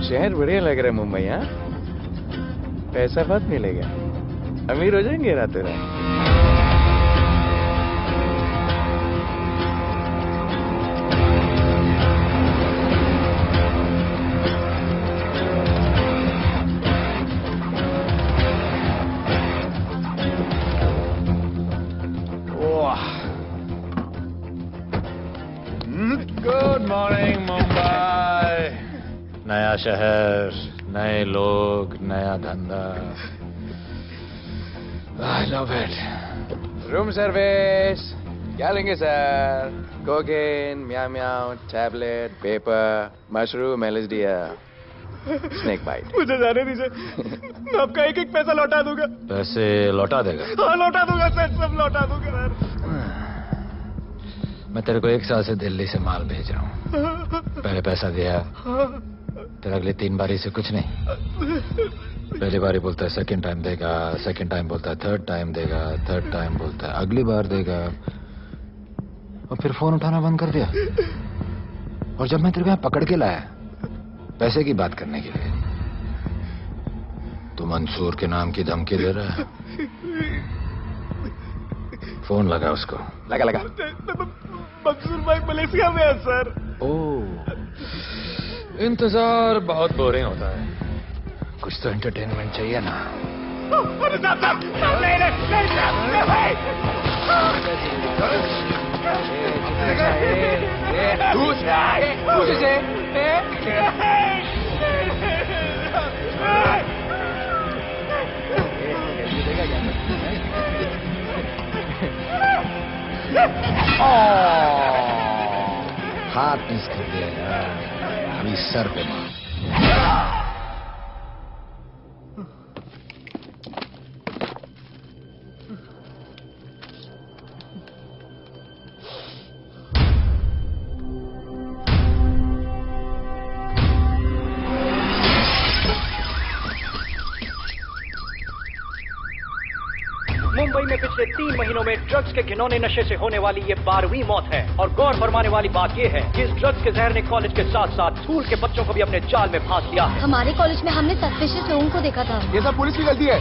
शहर बढ़िया लग रहा है मुंबई। हाँ, पैसा बहुत मिलेगा, अमीर हो जाएंगे रातों रात। Good morning Mumbai. नया शहर, नए लोग, नया धंधा। I love it. Room service क्या लेंगे sir? Cocaine, meow meow, tablet, paper, mushroom, LSD, snake bite. मुझे जाने दीजिए, मैं आपका एक एक पैसा लौटा दूंगा। पैसे लौटा देगा? हाँ लौटा दूंगा सर, सब लौटा दूंगा सर। मैं तेरे को 1 साल से दिल्ली से माल भेज रहा हूँ। पहले पैसा दिया, तेरा अगले 3 बारी से कुछ नहीं। पहली बारी बोलता है सेकंड टाइम देगा, सेकंड टाइम बोलता है थर्ड टाइम देगा, थर्ड टाइम बोलता है अगली बार देगा, और फिर फोन उठाना बंद कर दिया। और जब मैं तेरे को यहाँ पकड़ के लाया पैसे की बात करने के लिए, तो मंसूर के नाम की धमकी दे रहा है। फोन लगा उसको। लगा लगा। मंसूर भाई मलेशिया में है सर। ओह, इंतजार बहुत बोरिंग होता है, कुछ तो एंटरटेनमेंट चाहिए ना। अरे साहब साहब, नहीं नहीं हाथ मिस कर दिया यार, अभी सर पे मार। मुंबई में पिछले 3 महीनों में ड्रग्स के घिनौने नशे से होने वाली ये 12वीं मौत है। और गौर फरमाने वाली बात ये है कि इस ड्रग्स के जहर ने कॉलेज के साथ साथ स्कूल के बच्चों को भी अपने जाल में फांस लिया है। हमारे कॉलेज में हमने सस्पिशियस लोगों को देखा था। ये सब पुलिस की गलती है।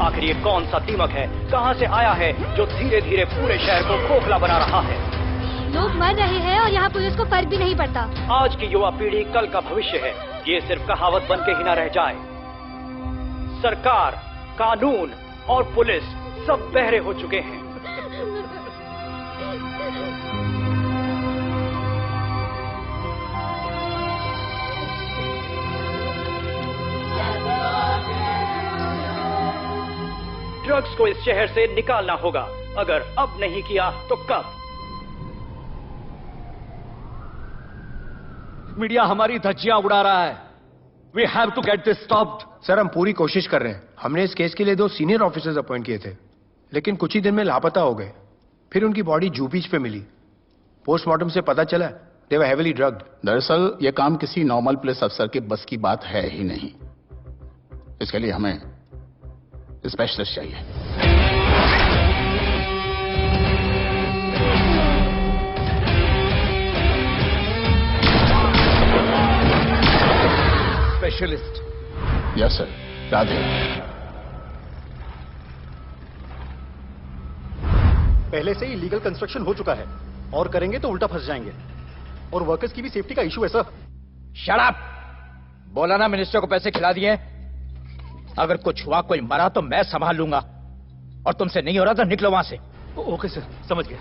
आखिर ये कौन सा दीमक है, कहां से आया है, जो धीरे धीरे पूरे शहर को खोखला बना रहा है? लोग मर रहे हैं और यहाँ पुलिस को फर्क भी नहीं पड़ता। आज की युवा पीढ़ी कल का भविष्य है, ये सिर्फ कहावत बन के ही न रह जाए। सरकार, कानून और पुलिस सब बहरे हो चुके हैं। ड्रग्स को इस शहर से निकालना होगा। अगर अब नहीं किया तो कब? मीडिया हमारी धज्जियां उड़ा रहा है। We have to get this stopped. Sir हम पूरी कोशिश कर रहे हैं। हमने इस केस के लिए 2 सीनियर ऑफिसर्स अपॉइंट किए थे, लेकिन कुछ ही दिन में लापता हो गए। फिर उनकी बॉडी जू बीच पे मिली। पोस्टमार्टम से पता चला दे वर हेवीली ड्रग्ड। दरअसल यह काम किसी नॉर्मल पुलिस अफसर के बस की बात है ही नहीं। इसके लिए हमें स्पेशलिस्ट चाहिए। स्पेशलिस्ट? Yes sir, Radhe. पहले से ही लीगल कंस्ट्रक्शन हो चुका है, और करेंगे तो उल्टा फंस जाएंगे। और वर्कर्स की भी सेफ्टी का इशू है सर। Shut up! बोला ना मिनिस्टर को पैसे खिला दिए। अगर कुछ हुआ, कोई मरा तो मैं संभाल लूंगा, और तुमसे नहीं हो रहा तो निकलो वहां से। ओके सर, समझ गया।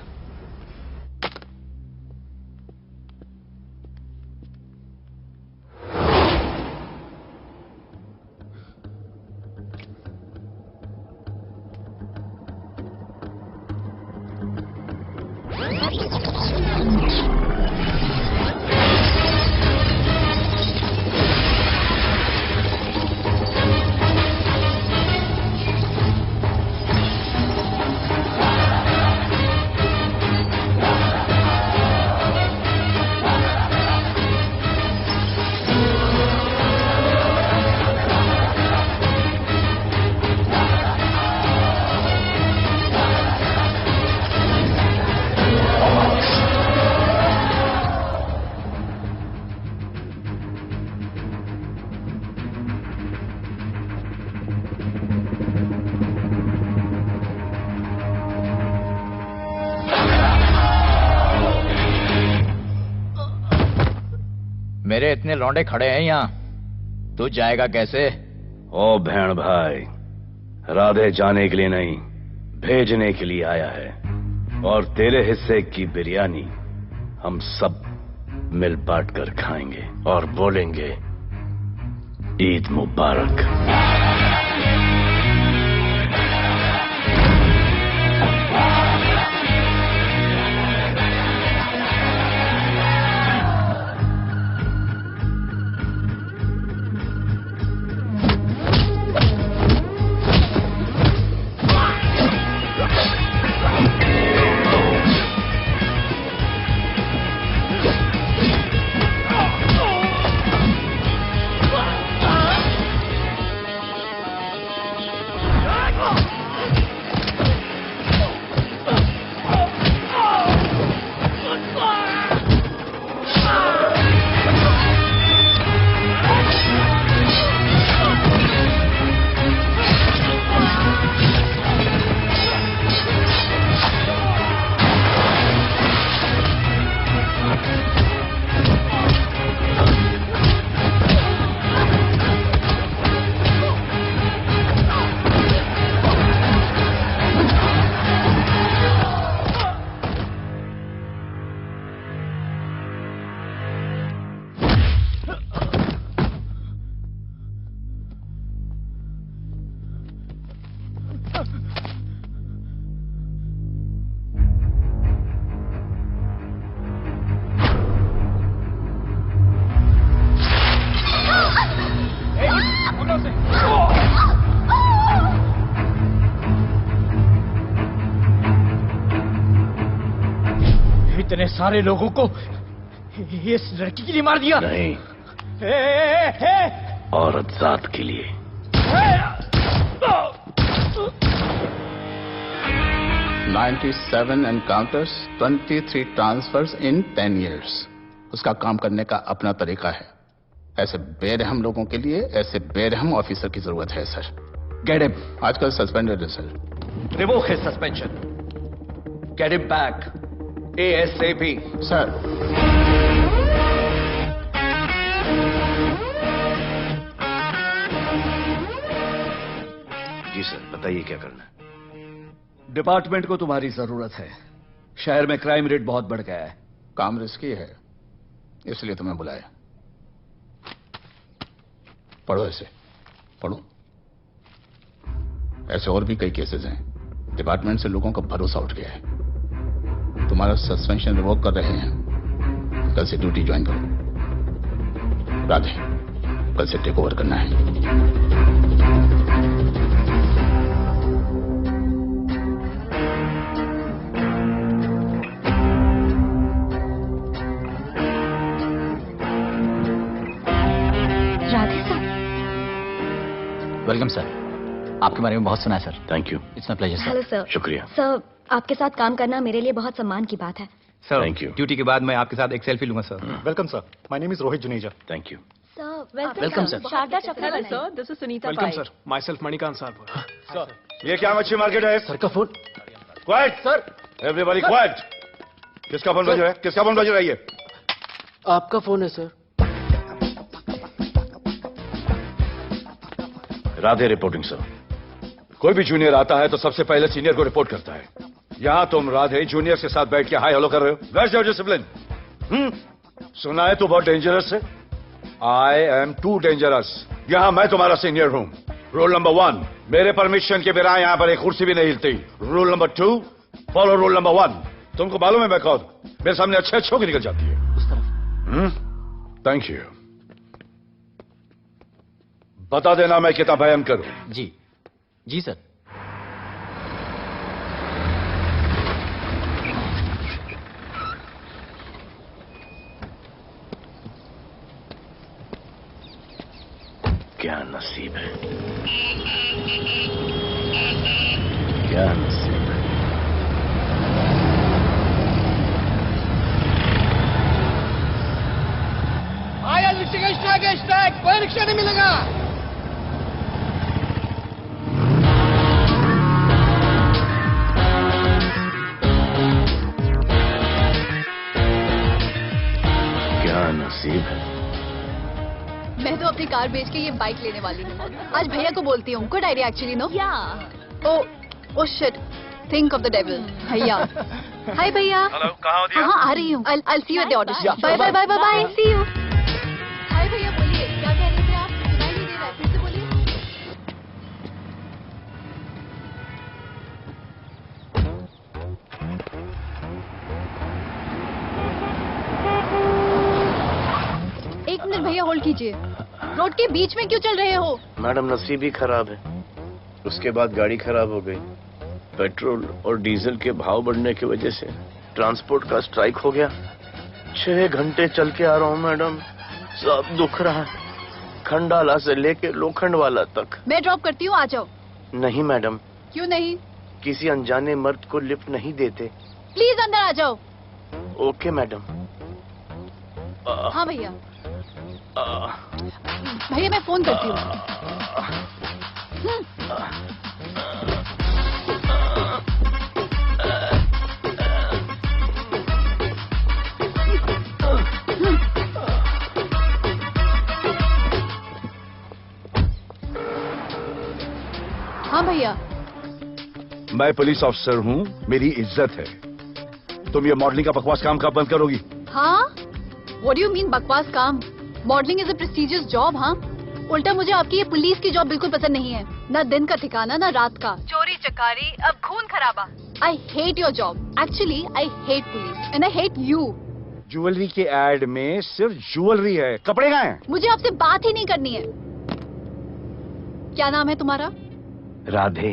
मेरे इतने लौंडे खड़े हैं यहाँ, तू जाएगा कैसे? ओ बहन भाई, राधे जाने के लिए नहीं, भेजने के लिए आया है। और तेरे हिस्से की बिरयानी हम सब मिल बांट कर खाएंगे और बोलेंगे ईद मुबारक। इतने सारे लोगों को इस लड़की के लिए मार दिया? नहीं, औरत जात के लिए। 97 एनकाउंटर्स, 23 ट्रांसफर्स इन 10 years। उसका काम करने का अपना तरीका है। ऐसे बेरहम लोगों के लिए ऐसे बेरहम ऑफिसर की जरूरत है सर। Get him. आजकल सस्पेंडेड है sir. Revoke his suspension. Get him back ASAP। Sir. जी सर, बताइए क्या करना है। डिपार्टमेंट को तुम्हारी जरूरत है। शहर में क्राइम रेट बहुत बढ़ गया है। काम रिस्की है, इसलिए तुम्हें बुलाया। पढ़ो ऐसे, पढ़ो। ऐसे और भी कई केसेस हैं। डिपार्टमेंट से लोगों का भरोसा उठ गया है। तुम्हारा सस्पेंशन रिवोक कर रहे हैं। कल से ड्यूटी ज्वाइन करो। राधे, कल से टेक ओवर करना है। राधे सर। Welcome sir. आपके बारे में बहुत सुना है sir. Thank you. It's my pleasure sir. Hello sir. शुक्रिया सर, आपके साथ काम करना मेरे लिए बहुत सम्मान की बात है। Sir, thank you. ड्यूटी के बाद मैं आपके साथ एक सेल्फी लूंगा sir. Welcome sir, my name is Rohit Juneja. Thank you. Welcome sir. Sharda Chakraborty sir, this is Sunita welcome sir, myself Manikant साहब। सर, ये क्या मच्छी मार्केट है? सर का phone. Quiet sir, everybody quiet. किसका फोन बज रहा है? किसका फोन बज रहा है? ये आपका फोन है सर। Radhe reporting sir. कोई भी जूनियर आता है तो सबसे पहले सीनियर को रिपोर्ट करता है। यहां तुम राधे जूनियर के साथ बैठ के हाई हेलो कर रहे हो। Where's your discipline? सुना है तू बहुत डेंजरस है। I am too dangerous. यहां मैं तुम्हारा सीनियर हूं। रूल नंबर 1, मेरे परमिशन के बिना यहां पर एक कुर्सी भी नहीं हिलती। Rule number 2, follow rule number 1। तुमको मालूम है मैं कौन? मेरे सामने अच्छे अच्छों की निकल जाती है। उस तरफ। Thank you. बता देना मैं कितना भयंकर हूं। जी जी सर। क्या नसीब है, क्या नसीब है। आया रिक्शा स्ट्राइक, कोई रिक्शा नहीं मिलेगा। क्या नसीब है, कार बेच के ये बाइक लेने वाली हूँ। आज भैया को बोलती हूँ। Good idea actually, no? Oh shit, think of the devil. भैया, हाय भैया। हेलो, कहाँ हो दिया? हाँ, आ रही हूँ। I'll see you at the audition. Bye bye bye bye bye, see you. Hi भैया, बोलिए क्या कह रहे थे आप? सुनाई नहीं दे रहा है, फिर से बोलिए। एक मिनट भैया, होल्ड कीजिए। रोड के बीच में क्यों चल रहे हो? मैडम, नसीब ही खराब है। उसके बाद गाड़ी खराब हो गई। पेट्रोल और डीजल के भाव बढ़ने की वजह से ट्रांसपोर्ट का स्ट्राइक हो गया। 6 घंटे चल के आ रहा हूँ मैडम, सब दुख रहा है, खंडाला से लेके लोखंडवाला तक। मैं ड्रॉप करती हूँ, आ जाओ। नहीं मैडम। क्यों नहीं? किसी अनजाने मर्द को लिफ्ट नहीं देते। प्लीज अंदर आ जाओ। Okay madam. हाँ भैया। भैया मैं फोन करती हूँ। हाँ भैया। मैं पुलिस ऑफिसर हूँ, मेरी इज्जत है। तुम ये मॉडलिंग का बकवास काम कब बंद करोगी? हाँ? What do you mean बकवास काम? Modelling is a prestigious job. हाँ, उल्टा मुझे आपकी ये पुलिस की जॉब बिल्कुल पसंद नहीं है। ना दिन का ठिकाना, ना रात का। चोरी चकारी, अब खून खराबा। I hate your job. Actually, I hate police and I hate you. Jewellery के एड में सिर्फ ज्वेलरी है, कपड़े कहाँ हैं? मुझे आपसे बात ही नहीं करनी है। क्या नाम है तुम्हारा? राधे।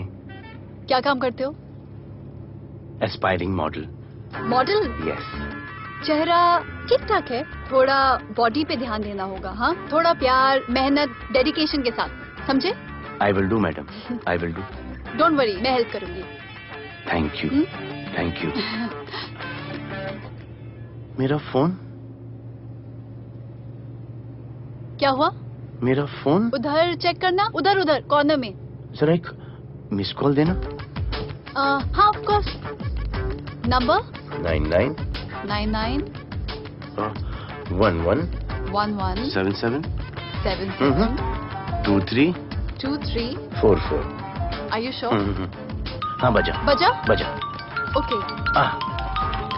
क्या काम करते हो? Aspiring model. मॉडल? यस। चेहरा ठीक ठाक है, थोड़ा बॉडी पे ध्यान देना होगा। हाँ, थोड़ा प्यार, मेहनत, डेडिकेशन के साथ, समझे? I will do madam, I will do. Don't worry, मैं हेल्प करूंगी। Thank you, thank you. मेरा फोन? क्या हुआ? मेरा फोन? उधर चेक करना, उधर उधर कॉर्नर में। जरा एक मिस कॉल देना। हाँ, of course. Number 99 99 11 11 77 77 23 23 44। Are you sure? हाँ, बजा बजा बजा। ओके।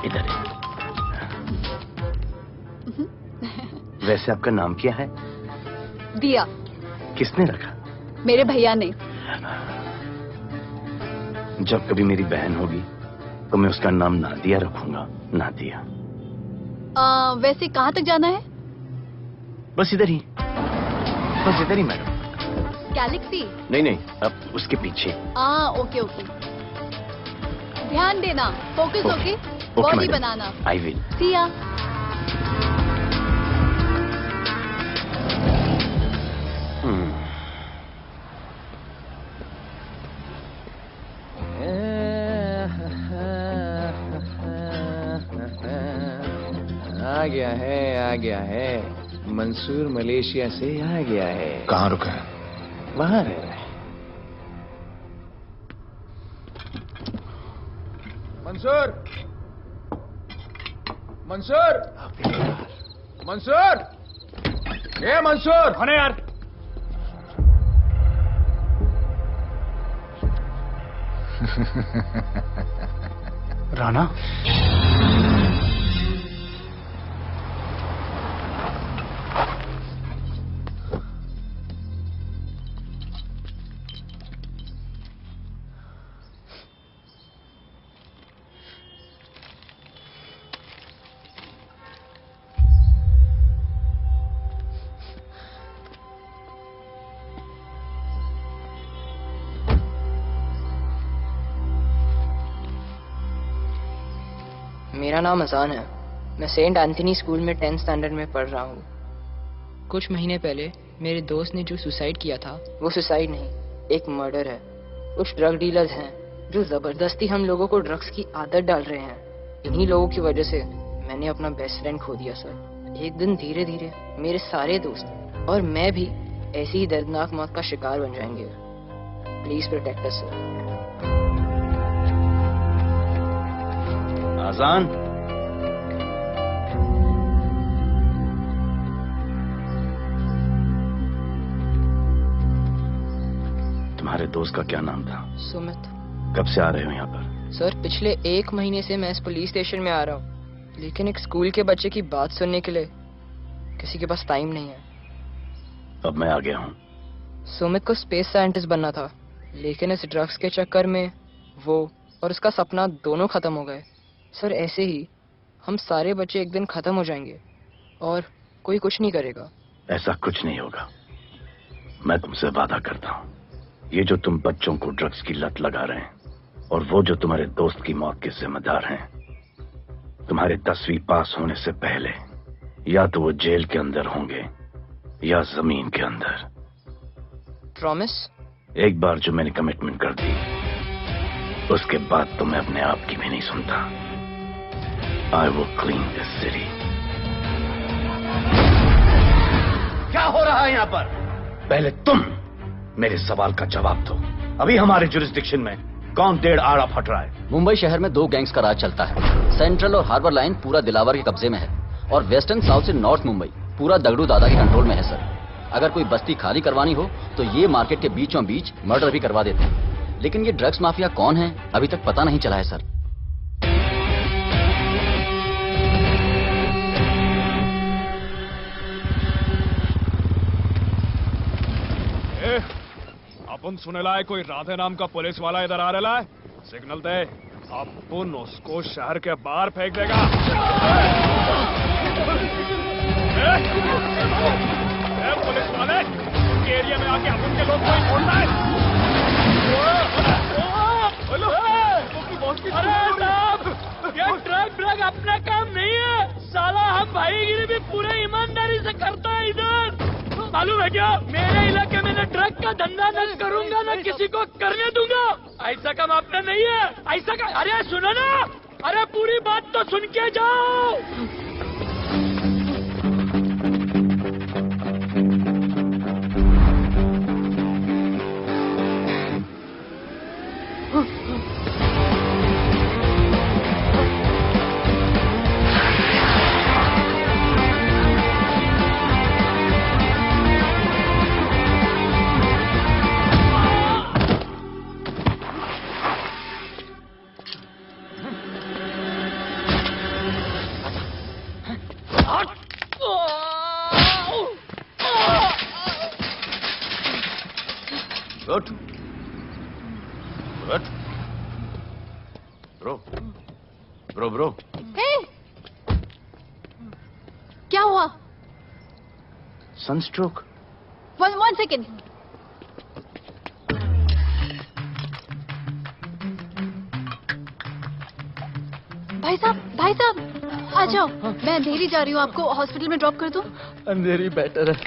इधर है। वैसे आपका नाम क्या है? दिया। किसने रखा? मेरे भैया ने। जब कभी मेरी बहन होगी तो मैं उसका नाम नादिया रखूंगा। नादिया। वैसे कहाँ तक जाना है? बस इधर ही, बस इधर ही मैडम। गैलेक्सी? नहीं नहीं, अब उसके पीछे। Okay okay. ध्यान देना, फोकस ओके। बॉडी बनाना। I will. See ya. आ गया है। मंसूर मलेशिया से आ गया है। कहाँ रुका है? वहां रह रहा है। मंसूर, मंसूर, मंसूर, ए मंसूर। कौन है यार? राणा? मेरा नाम अजान है। मैं सेंट एंथनी स्कूल में 10th स्टैंडर्ड में पढ़ रहा हूँ। कुछ महीने पहले मेरे दोस्त ने जो सुसाइड किया था, वो सुसाइड नहीं, एक मर्डर है। कुछ ड्रग डीलर्स हैं जो जबरदस्ती हम लोगों को ड्रग्स की आदत डाल रहे हैं। इन्हीं लोगों की वजह से मैंने अपना बेस्ट फ्रेंड खो दिया सर। एक दिन धीरे धीरे मेरे सारे दोस्त और मैं भी ऐसी ही दर्दनाक मौत का शिकार बन जाएंगे। Please protect us sir. आजान। तुम्हारे दोस्त का क्या नाम था? सुमित। कब से आ रहे हो यहाँ पर? सर पिछले 1 महीने से मैं इस पुलिस स्टेशन में आ रहा हूँ, लेकिन एक स्कूल के बच्चे की बात सुनने के लिए किसी के पास टाइम नहीं है। अब मैं आ गया हूँ। सुमित को स्पेस साइंटिस्ट बनना था, लेकिन इस ड्रग्स के चक्कर में वो और उसका सपना दोनों खत्म हो गए। सर ऐसे ही हम सारे बच्चे एक दिन खत्म हो जाएंगे और कोई कुछ नहीं करेगा। ऐसा कुछ नहीं होगा, मैं तुमसे वादा करता हूँ। ये जो तुम बच्चों को ड्रग्स की लत लगा रहे हैं और वो जो तुम्हारे दोस्त की मौत के जिम्मेदार हैं, तुम्हारे 10वीं पास होने से पहले या तो वो जेल के अंदर होंगे या जमीन के अंदर। प्रॉमिस? एक बार जो मैंने कमिटमेंट कर दी, उसके बाद तो मैं अपने आप की भी नहीं सुनता। I will clean this city. क्या हो रहा है यहाँ पर? पहले तुम मेरे सवाल का जवाब दो। अभी हमारे जुरिस्डिक्शन में कौन 1.5 आड़ा फट रहा है? मुंबई शहर में 2 गैंग्स का राज चलता है। सेंट्रल और हार्बर लाइन पूरा दिलावर के कब्जे में है और वेस्टर्न साउथ से नॉर्थ मुंबई पूरा दगड़ू दादा के कंट्रोल में है सर। अगर कोई बस्ती खाली करवानी हो तो ये मार्केट के बीचों बीच मर्डर भी करवा देते हैं। लेकिन ये ड्रग्स माफिया कौन है अभी तक पता नहीं चला है सर। अपन सुनेला है कोई राधे नाम का पुलिस वाला इधर आ रहा है। सिग्नल दे, अपन उसको शहर के बाहर फेंक देगा। पुलिस वाले एरिया में आके अपन के लोग कोई बोलता है। अरे साहब, ये ड्रग अपना काम नहीं है साला। हम भाईगिरी भी पूरे ईमानदारी से करता है इधर। मालूम है क्या, मेरे इलाके में न ड्रग का धंधा न करूंगा न किसी को करने दूंगा। ऐसा काम आपने नहीं है। ऐसा का अरे सुनो ना, अरे पूरी बात तो सुन के जाओ। ब्रो क्या हुआ? सनस्ट्रोक। 1 सेकेंड। भाई साहब आ जाओ। मैं अंधेरी जा रही हूँ, आपको हॉस्पिटल में ड्रॉप कर दूं? अंधेरी बेटर है।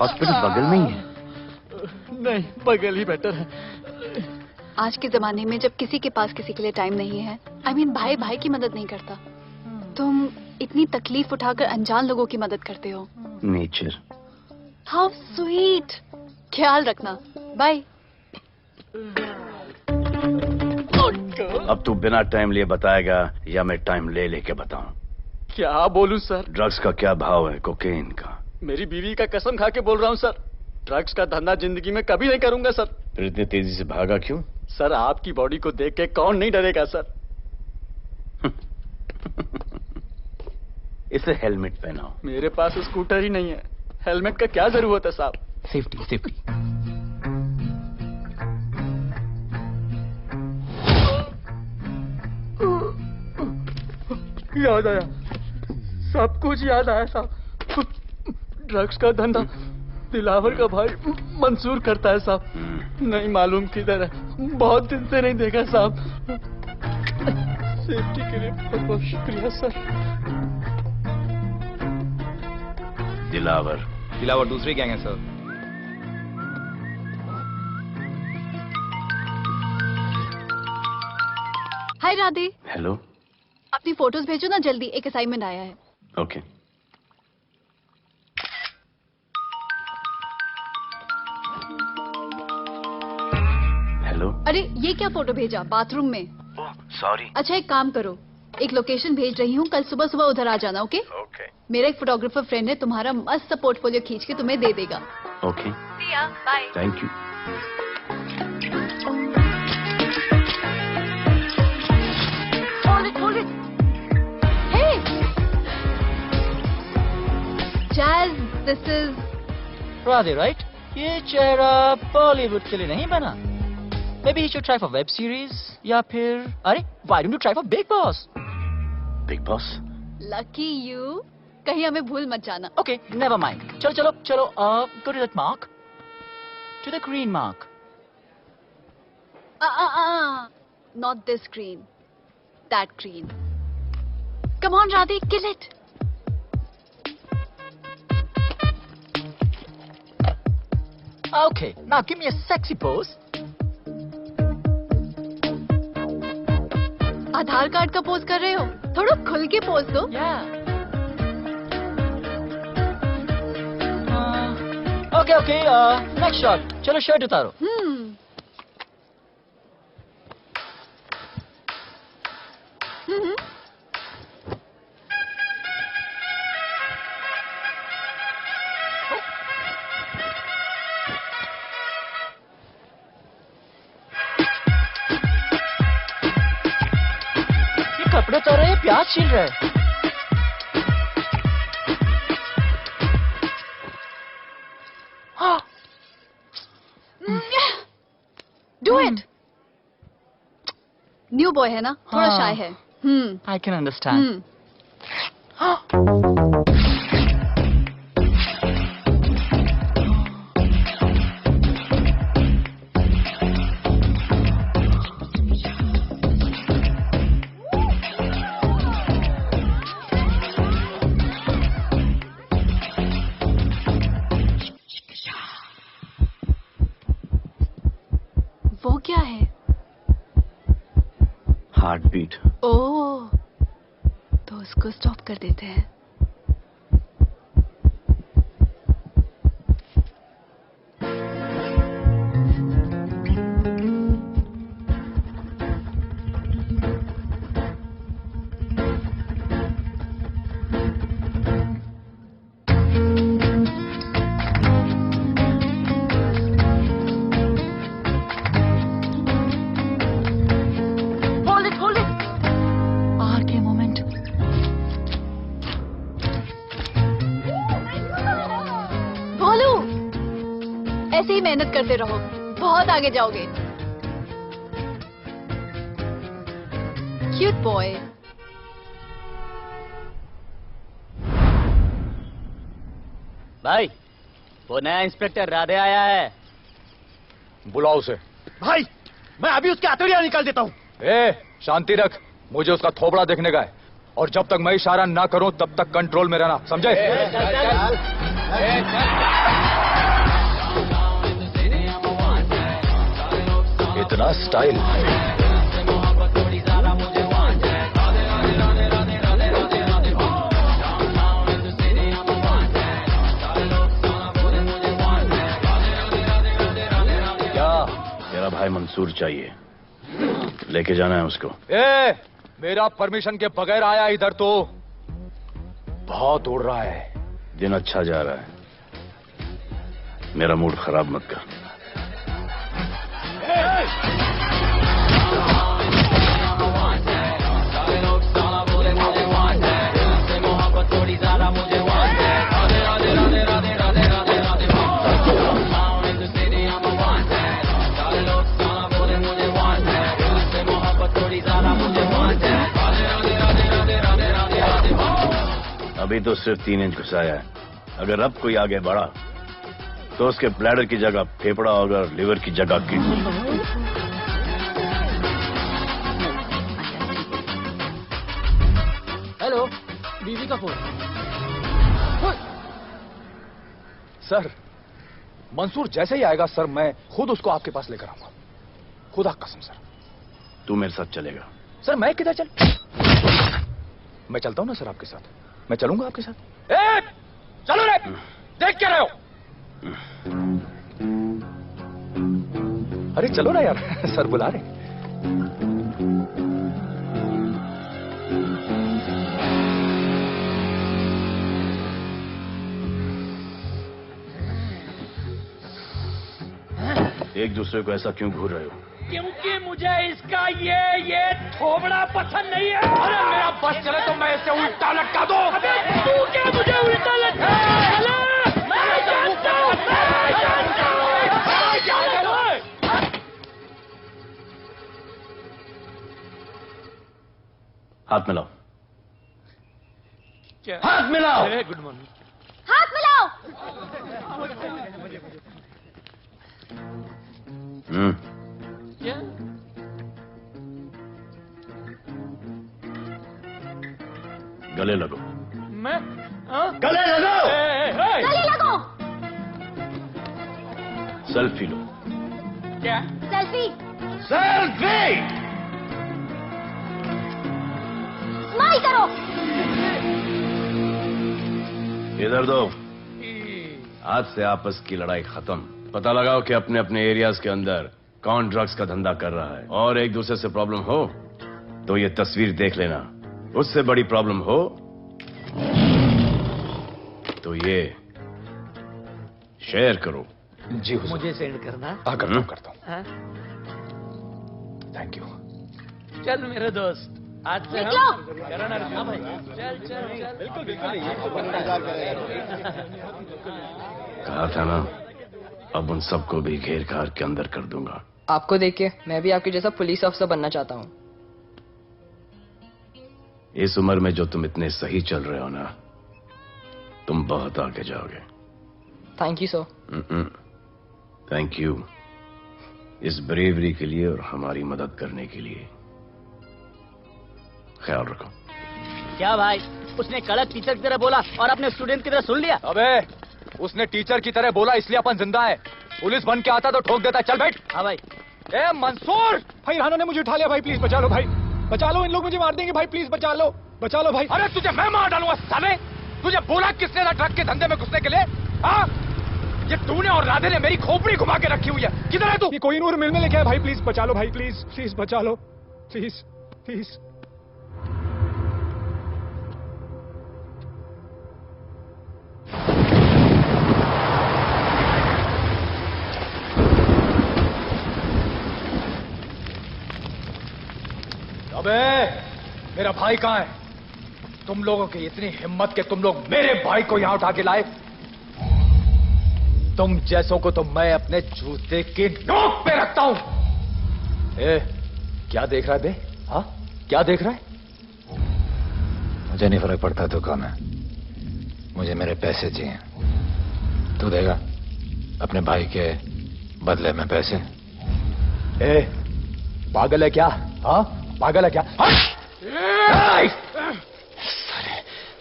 हॉस्पिटल बगल में ही है? नहीं, बगल ही बेटर है। आज के जमाने में जब किसी के पास किसी के लिए टाइम नहीं है, I mean, भाई भाई की मदद नहीं करता। तुम इतनी तकलीफ उठाकर अनजान लोगों की मदद करते हो। नेचर। How sweet. ख्याल रखना, बाय। अब तू बिना टाइम लिए बताएगा या मैं टाइम ले लेके बताऊं? क्या बोलूं सर? ड्रग्स का क्या भाव है कोकेन का? मेरी बीवी का कसम खा के बोल रहा हूं सर, ड्रग्स का धंधा जिंदगी में कभी नहीं करूंगा सर। फिर इतनी तेजी से भागा क्यों? सर आपकी बॉडी को देख के कौन नहीं डरेगा सर। इसे हेलमेट पहनाओ। मेरे पास स्कूटर ही नहीं है, हेलमेट का क्या जरूरत है साहब? सेफ्टी। याद आया, सब कुछ याद आया साहब। ड्रग्स का धंधा दिलावर का भाई मंसूर करता है साहब। नहीं मालूम किधर है, बहुत दिन से नहीं देखा साहब। सेफ्टी के लिए बहुत बहुत शुक्रिया सर। दिलावर दूसरी गैंग है सर। हाय राधे। हेलो। अपनी फोटोज भेजो ना जल्दी, एक असाइनमेंट आया है। ओके। हेलो। अरे ये क्या फोटो भेजा बाथरूम में? सॉरी। अच्छा एक काम करो, एक लोकेशन भेज रही हूँ, कल सुबह सुबह उधर आ जाना। ओके? ओके। मेरा एक फोटोग्राफर फ्रेंड है, तुम्हारा मस्त सा पोर्टफोलियो खींच के तुम्हें दे देगा। Okay. Bye. Thank you. This is Radhe, right? ये चेहरा बॉलीवुड के लिए नहीं बना। Maybe he should try for web series या फिर अरे why don't you try for Big Boss? Big Boss? Lucky you, कहीं हमें भूल मत जाना। Okay, never mind. चलो चलो चलो, go to that mark, to the green mark. Not this green, that green. Come on, Radhe, kill it. Okay, now give me a sexy pose. Aadhaar card का pose कर रहे हो? थोड़ा खुल के पोज दो। Okay, okay, next shot. चलो shirt उतारो। कपड़े तो रहे, प्याज छील रहे। Do it. न्यू बॉय है ना, थोड़ा शाय है। I can understand. वो क्या है? Heart beat. ओह, तो उसको स्टॉप कर देते हैं। ऐसे ही मेहनत करते रहो, बहुत आगे जाओगे। Cute boy. भाई, वो नया इंस्पेक्टर राधे आया है। बुलाओ उसे। भाई, मैं अभी उसके हथौड़ियां निकाल देता हूँ। शांति रख, मुझे उसका थोबड़ा देखने का है, और जब तक मैं इशारा ना करूं तब तक कंट्रोल में रहना, समझे? इतना स्टाइल। क्या? तेरा भाई मंसूर चाहिए, लेके जाना है उसको। मेरा परमिशन के बगैर आया इधर तो बहुत उड़ रहा है। दिन अच्छा जा रहा है, मेरा मूड खराब मत कर। अभी तो सिर्फ 3 इंच घुसाया है, अगर अब कोई आगे बढ़ा तो उसके ब्लैडर की जगह फेफड़ा होगा और लिवर की जगह किडनी। हेलो, बीवी का फोन। सर, मंसूर जैसे ही आएगा सर, मैं खुद उसको आपके पास लेकर आऊंगा, खुदा कसम सर। तू मेरे साथ चलेगा? सर मैं किधर मैं चलता हूं ना सर आपके साथ, मैं चलूंगा आपके साथ। चलो रे, देख क्या रहे हो? अरे चलो ना यार, सर बुला रहे। एक दूसरे को ऐसा क्यों घूर रहे हो? क्योंकि मुझे इसका ये थोबड़ा पसंद नहीं है। अरे मेरा बस चले तो मैं इसे उल्टा लटका दूं। अबे तू क्या मुझे उल्टा लटका? हाथ मिलाओ। क्या? हाथ मिलाओ। Good morning. हाथ मिलाओ। क्या? गले लगो। मैं? हाँ? गले लगो। गले लगो। सेल्फी लो। क्या? सेल्फी। सेल्फी। स्माइल करो। इधर दो। आज से आपस की लड़ाई खत्म। पता लगाओ कि अपने अपने एरियाज के अंदर कौन ड्रग्स का धंधा कर रहा है, और एक दूसरे से प्रॉब्लम हो तो ये तस्वीर देख लेना। उससे बड़ी प्रॉब्लम हो तो ये शेयर करो। जी हुजूर। मुझे सेंड करना। करता हूँ। हाँ? Thank you. चल मेरे दोस्त, आज से निकलो। करो ना। हाँ भाई, चल चल चल। बिल्कुल बिल्कुल। कहा था ना, अब उन सबको भी घेर घार के अंदर कर दूंगा। आपको देख के मैं भी आपके जैसा पुलिस ऑफिसर बनना चाहता हूँ। इस उम्र में जो तुम इतने सही चल रहे हो ना, तुम बहुत आगे जाओगे। Thank you sir. Thank you इस ब्रेवरी के लिए और हमारी मदद करने के लिए। ख्याल रखो। क्या भाई, उसने कड़क टीचर की तरह बोला और अपने स्टूडेंट की तरह सुन लिया? अबे उसने टीचर की तरह बोला इसलिए अपन जिंदा है। पुलिस बन के आता तो ठोक देता। चल बैठ। हाँ भाई। ए मंसूर, भाई राना ने मुझे उठा लिया। भाई प्लीज बचा लो। भाई बचा लो, इन लोग मुझे मार देंगे। भाई प्लीज बचा लो, बचा लो भाई। अरे तुझे मैं मार डालूंगा साले। तुझे बोला किसने था ट्रक के धंधे में घुसने के लिए? हाँ, ये तूने और राधे ने मेरी खोपड़ी घुमा के रखी हुई है। किधर है तू? ये कोई नूर मिल में लेके आया। भाई प्लीज बचा लो। भाई प्लीज प्लीज बचा लो, प्लीज प्लीज। अबे मेरा भाई कहाँ है? तुम लोगों की इतनी हिम्मत कि तुम लोग मेरे भाई को यहां उठा के लाए। तुम जैसों को तो मैं अपने जूते की नोक पे रखता हूं। ए, क्या देख रहा है बे? हाँ, क्या देख रहा है? मुझे नहीं फर्क पड़ता तू कौन है। मुझे मेरे पैसे चाहिए। तू देगा अपने भाई के बदले में पैसे? ए, पागल है क्या? हाँ, पागल है क्या? साले,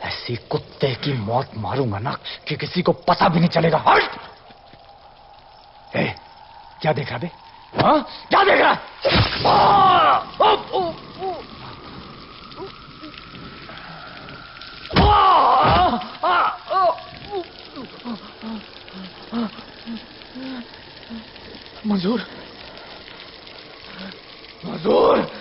ऐसी कुत्ते की मौत मारूंगा ना कि किसी को पता भी नहीं चलेगा। हट! ए, क्या देख रहा बे? हाँ, क्या देख रहा? मंजूर, मंजूर।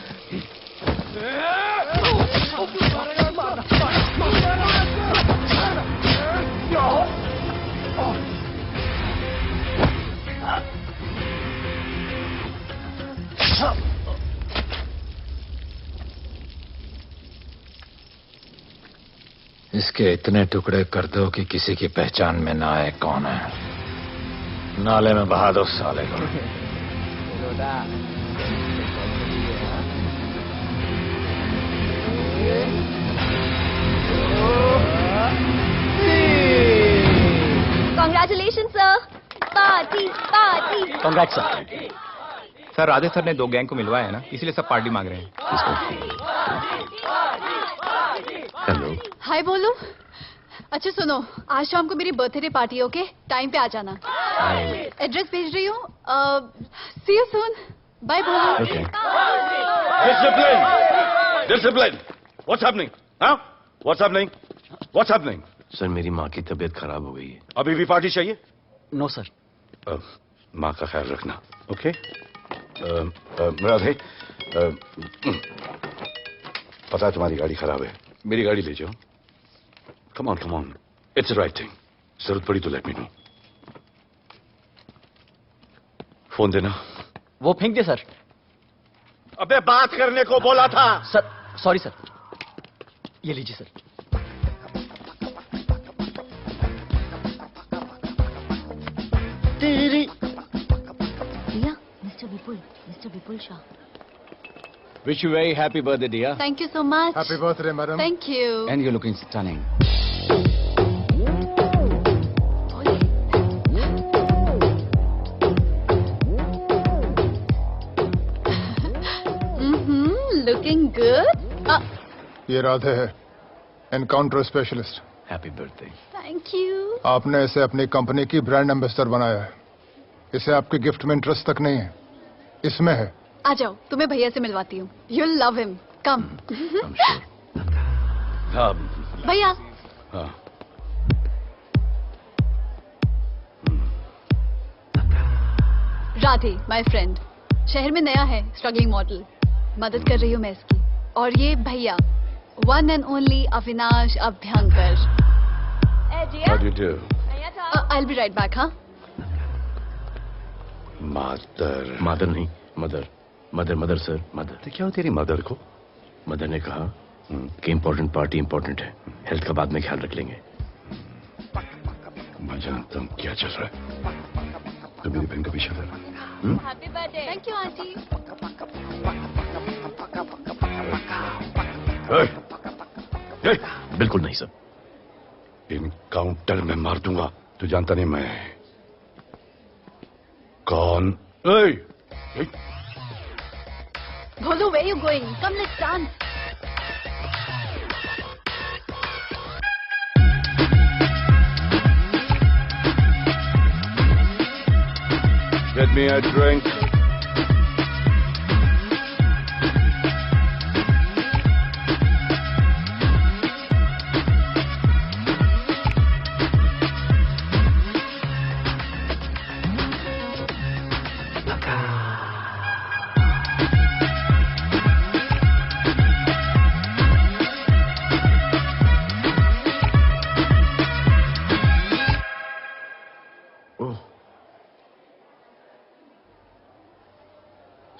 इसके इतने टुकड़े कर दो कि किसी की पहचान में ना आए कौन है। नाले में बहा दो साले को। Congratulations, sir. Party, party. Congrats sir. Sir Radhe sir ने 2 गैंग को मिलवाया है ना, इसलिए सब पार्टी मांग रहे हैं। हेलो। हाय बोलो। अच्छा सुनो, आज शाम को मेरी बर्थडे पार्टी, ओके? टाइम पे आ जाना। एड्रेस भेज रही हूँ। सी यू सून। बाय बोलो। Discipline! Discipline! What's happening? Huh? What's happening? What's happening? Sir मेरी माँ की तबीयत खराब हो गई है। अभी भी पार्टी चाहिए? No sir. माँ का ख्याल रखना, ओके? राधे, पता है तुम्हारी गाड़ी खराब है, मेरी गाड़ी ले जाओ। Come on, come on, it's right thing. जरूरत पड़ी तो लेट मी नो। फोन देना। वो फेंक दे सर। अबे बात करने को बोला था। Sir sorry sir. ये लीजिए सर। भैया, mister Vipul Shah. Wish you very happy birthday, dear. Thank you so much. Happy birthday, madam. Thank you. And you're looking stunning. Looking good. ये राधे है, encounter specialist. Happy birthday. Thank you. आपने इसे अपनी company की brand ambassador बनाया है। इसे आपके गिफ्ट में इंटरेस्ट तक नहीं है, इसमें है। आ जाओ, तुम्हें भैया से मिलवाती हूँ। You'll love him. Come. हाँ। भैया। हाँ। Radhe, my friend. शहर में नया है, स्ट्रगलिंग मॉडल। मदद कर रही हूँ मैं इसकी। और ये भैया, one and only Avinash Abhyankar. How do you do? I'll be right back, हाँ? मदर नहीं, मदर सर, मदर। तो क्या हो तेरी मदर को? मदर ने कहा कि इम्पोर्टेंट पार्टी इम्पोर्टेंट है, हेल्थ का बाद में ख्याल रख लेंगे। मैं जानता हूँ क्या चल रहा है। तो मेरी बहन का पीछा कर रहा है। Happy birthday. Thank you, aunty. बिल्कुल नहीं सर। इनकाउंटर में मार दूंगा। तू जानता नहीं मैं कौन? Bholu, where you going? Come, let's dance. Get me a drink.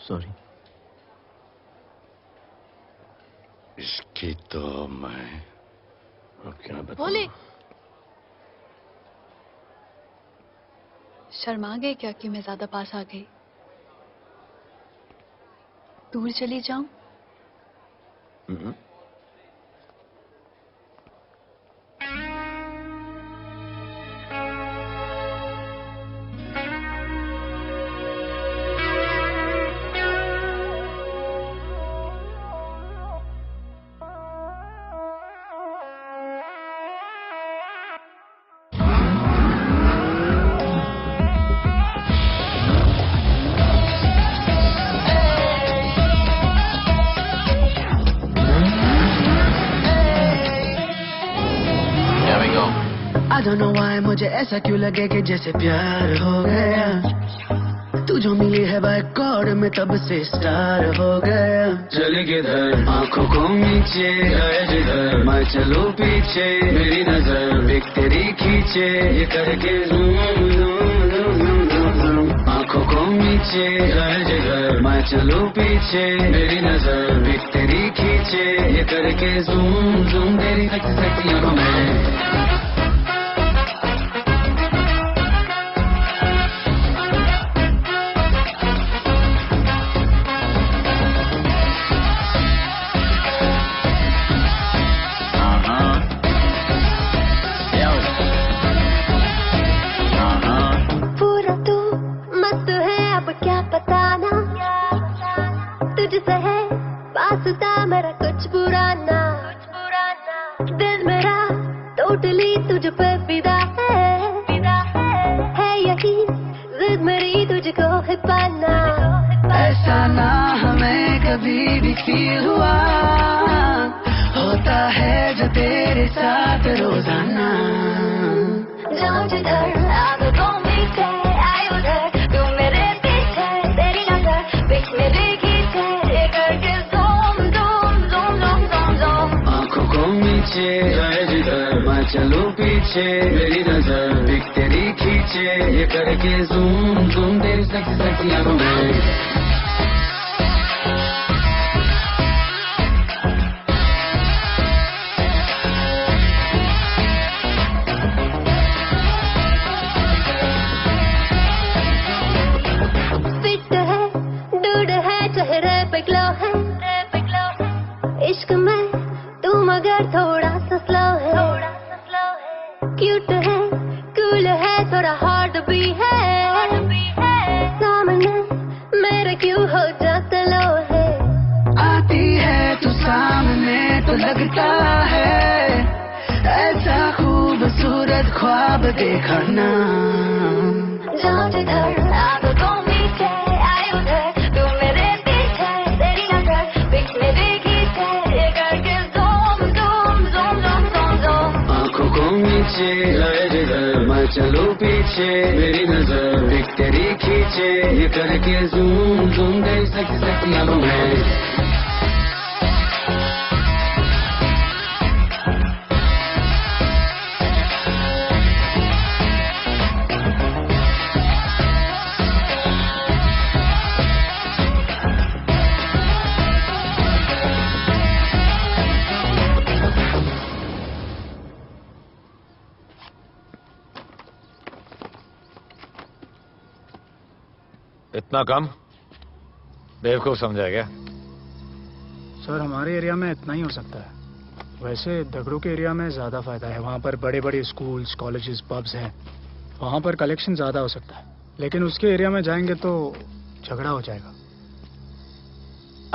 Sorry. इसकी तो मैं अब क्या बताऊं? भोले, शर्मा गए क्या कि मैं ज्यादा पास आ गई? दूर चली जाऊं? I don't know why मुझे ऐसा क्यों लगे कि जैसे प्यार हो गया। तू जो मिली है बाय गॉड में तब से स्टार हो गया। चले किधर आंखों को नीचे गए जिधर, मैं चलूं पीछे मेरी नजर एक तेरी खींचे ये करके आंखों को नीचे गए जिधर, मैं चलूं पीछे मेरी नजर एक तेरी खींचे ये करके जूम जूम तेरी सेक्सी आंखों में। मेरा कुछ पुराना दिल मेरा टोटली तुझ पे फिदा है यही जिद मेरी तुझको है पाना। ऐसा ना हमें कभी भी फील हुआ, होता है जो तेरे साथ रोजाना। जाऊं जिधर आगे तो मीठे आए उधर, तू मेरे पीछे तेरी नजर बिक मेरे खींचे ये करके आंखों को नीचे गए जिधर, मैं चलूं पीछे मेरी नजर बिक तेरी खींचे ये करके जूम जूम तेरी सेक्सी सेक्सी आंखों में। फिट है, डूड है, चेहरे पे ग्लो है, इश्क में तू मगर थोड़ा सा स्लो है, क्यूट है, कूल है, थोड़ा हार्ड भी है, सामने मेरे क्यों हो जाता लो है। आती है तू सामने तो लगता है ऐसा खूबसूरत ख्वाब देखा ना। जाओ जिधर आंखों मीठे आए उधर, तू मेरे पीछे तेरी नजर बीच में देखी थे, ये करके zoom zoom zoom zoom zoom zoom. आंखों को नीचे आए जिधर मैं चलूं पीछे, मेरी नजर एक तेरी खींचे, ये करके ज़ूम ज़ूम गई सेक्सी अब मैं। इतना कम बेवकूफ समझा क्या? सर हमारे एरिया में इतना ही हो सकता है। वैसे दगड़ों के एरिया में ज्यादा फायदा है, वहाँ पर बड़े बड़े स्कूल्स, कॉलेजेस, पब्स हैं, वहाँ पर कलेक्शन ज्यादा हो सकता है। लेकिन उसके एरिया में जाएंगे तो झगड़ा हो जाएगा।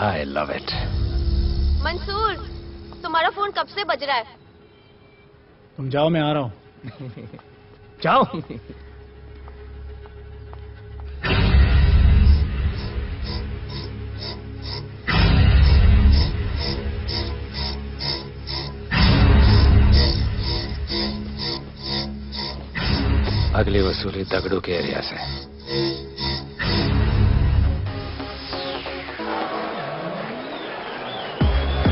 आई लव इट। मंसूर, तुम्हारा फोन कब से बज रहा है? तुम जाओ, मैं आ रहा हूँ। जाओ। अगली वसूली दगड़ू के एरिया से।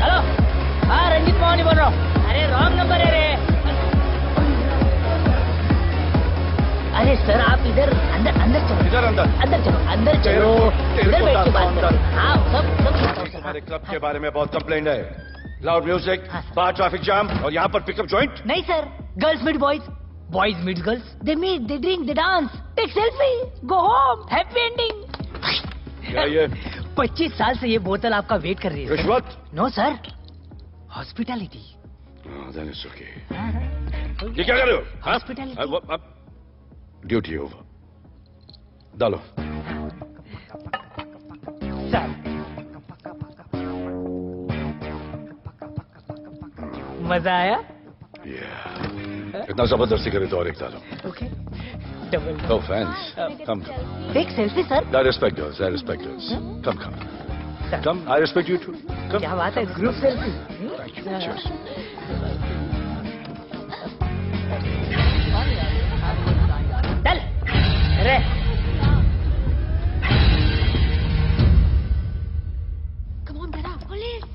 हेलो, हाँ रंजीत मोहन बोल रहा हूँ। अरे रॉन्ग नंबर है रे। अरे सर आप इधर अंदर अंदर चलो। इधर अंदर अंदर चलो, अंदर चलो, इधर बैठ के बात करो। हाँ सब हमारे क्लब के बारे में बहुत कंप्लेंट है। लाउड म्यूजिक, बाहर ट्रैफिक जाम और यहाँ पर पिकअप जॉइंट। नहीं sir, girls meet boys, boys meet girls, they meet, they drink, they dance, take selfie, go home, happy ending. क्या ये? 25 साल से ये बोतल आपका वेट कर रही है। रिश्वत? No sir, hospitality. Then it's okay. ये क्या कर रहे हो? हॉस्पिटैलिटी। Duty over. डालो। सर मजा आया? इतना जबरदस्ती करे तो और एक डालो। Okay. Double. No fans. Come. Take selfie, sir. I respect yours. I respect yours. Come, come. Come. I respect you too. Come. क्या बात है? Group selfie. Thank you. Cheers. चल. अरे. Come on, Dada. Police.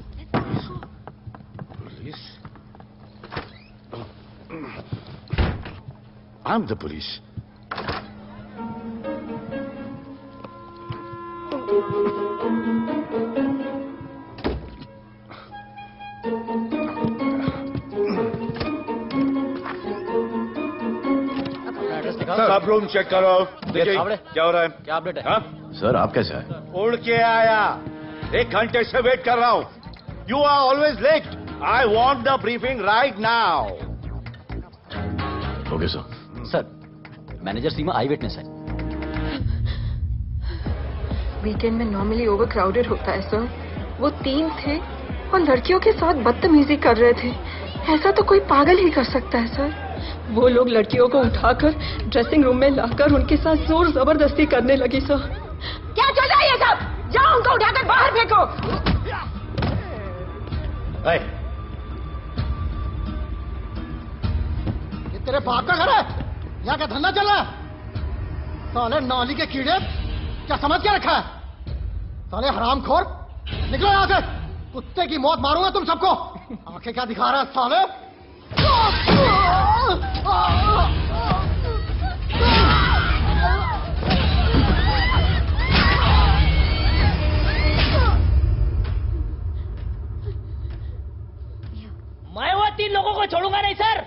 Police? I'm the police. सब room check करो। देखिए क्या हो रहा है। क्या अपडेट है? हाँ? सर आप कैसे आए? उड़ के आया। 1 घंटे से वेट कर रहा हूँ। You are always late. I want the briefing right now. Okay sir. Sir, manager Seema I witness है। वीकेंड में नॉर्मली ओवर क्राउडेड होता है सर। वो 3 थे और लड़कियों के साथ बदतमीजी कर रहे थे। ऐसा तो कोई पागल ही कर सकता है सर। वो लोग लड़कियों को उठाकर ड्रेसिंग रूम में लाकर उनके साथ जोर जबरदस्ती करने लगी सर। क्या चल रहा है ये सब? जाओ उनको उठाकर बाहर फेंको। ये तेरे बाप का घर है? यहाँ क्या धंधा चल रहा है? साले नौली के कीड़े, क्या समझ के रखा है? साले हरामखोर, निकलो यहाँ से। कुत्ते की मौत मारूंगा तुम सबको। आंखें क्या दिखा रहा है साले? मैं वो 3 लोगों को छोड़ूंगा नहीं सर।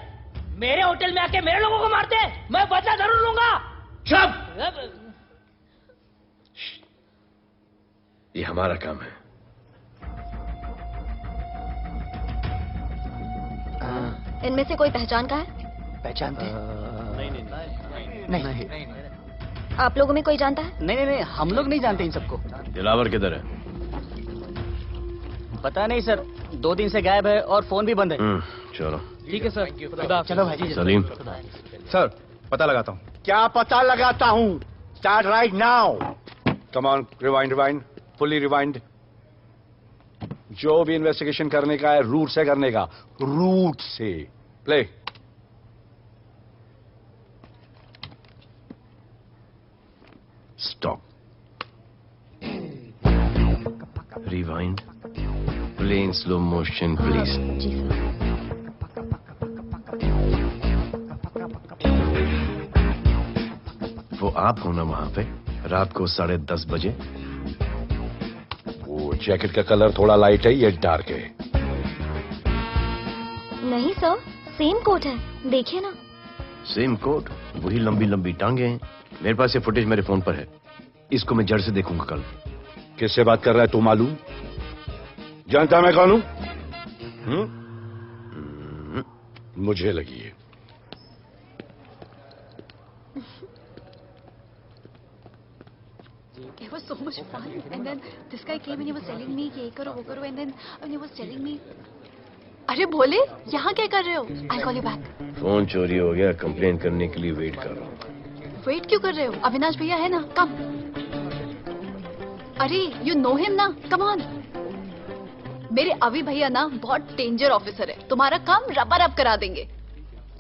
मेरे होटल में आके मेरे लोगों को मारते हैं, मैं बदला जरूर लूंगा। चुप। ये हमारा काम है। इनमें से कोई पहचान का है? पहचानते? नहीं। आप लोगों में कोई जानता है? नहीं, हम लोग नहीं जानते इन सबको। दिलावर किधर है? पता नहीं सर, 2 दिन से गायब है और फोन भी बंद है। चलो ठीक है सर। चलो भाई जी। सलीम। सर पता लगाता हूँ। क्या पता लगाता हूँ? Start right now. Come on, rewind, fully rewind. जो भी इन्वेस्टिगेशन करने का है रूट से करने का, रूट से। Play. Stop. Rewind. Play in slow motion please. जी सर। वो आप हो ना वहां पे रात को 10:30 बजे? वो जैकेट का कलर थोड़ा लाइट है, ये डार्क है। नहीं सर, सेम कोट है, देखिए ना। सेम कोट, वही लंबी लंबी टांगे हैं। मेरे पास ये फुटेज मेरे फोन पर है, इसको मैं जड़ से देखूंगा कल। किससे बात कर रहा है तू? मालूम? जानता मैं कौन हूं? मुझे लगी है। It was so much fun, and then this guy came and he was telling me ये करो वो करो, and then he was telling me, अरे भोले यहाँ क्या कर रहे हो? I'll call you back. Phone चोरी हो गया, कंप्लेन करने के लिए वेट कर रहा हूँ। वेट क्यों कर रहे हो? अविनाश भैया है ना, कम। अरे you know him ना, come on. मेरे अभी भैया ना बहुत डेंजर ऑफिसर है, तुम्हारा काम रबर अप करा देंगे।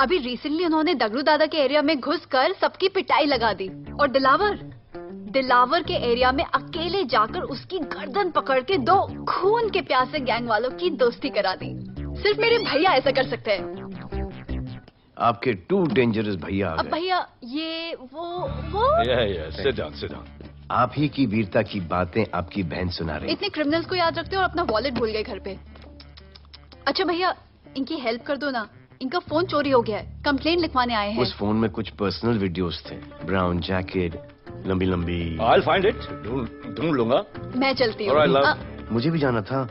अभी रिसेंटली उन्होंने दगड़ू दादा के एरिया में घुसकर सबकी पिटाई लगा दी, और दिलावर के एरिया में अकेले जाकर उसकी गर्दन पकड़ के 2 खून के प्यासे गैंग वालों की दोस्ती करा दी। सिर्फ मेरे भैया ऐसा कर सकते हैं। आपके 2 डेंजरस भैया आ अब गए। भैया ये वो सिट डाउन। आप ही की वीरता की बातें आपकी बहन सुना रही। इतने क्रिमिनल्स को याद रखते हो और अपना वॉलेट भूल गए घर पे। अच्छा भैया इनकी हेल्प कर दो ना, इनका फोन चोरी हो गया है, कंप्लेंट लिखवाने आए हैं। उस फोन में कुछ पर्सनल वीडियोस थे, ब्राउन जैकेट, लंबी लंबी। I'll find it, ढूंढ लूंगा। मैं चलती हूँ। मुझे भी जाना था,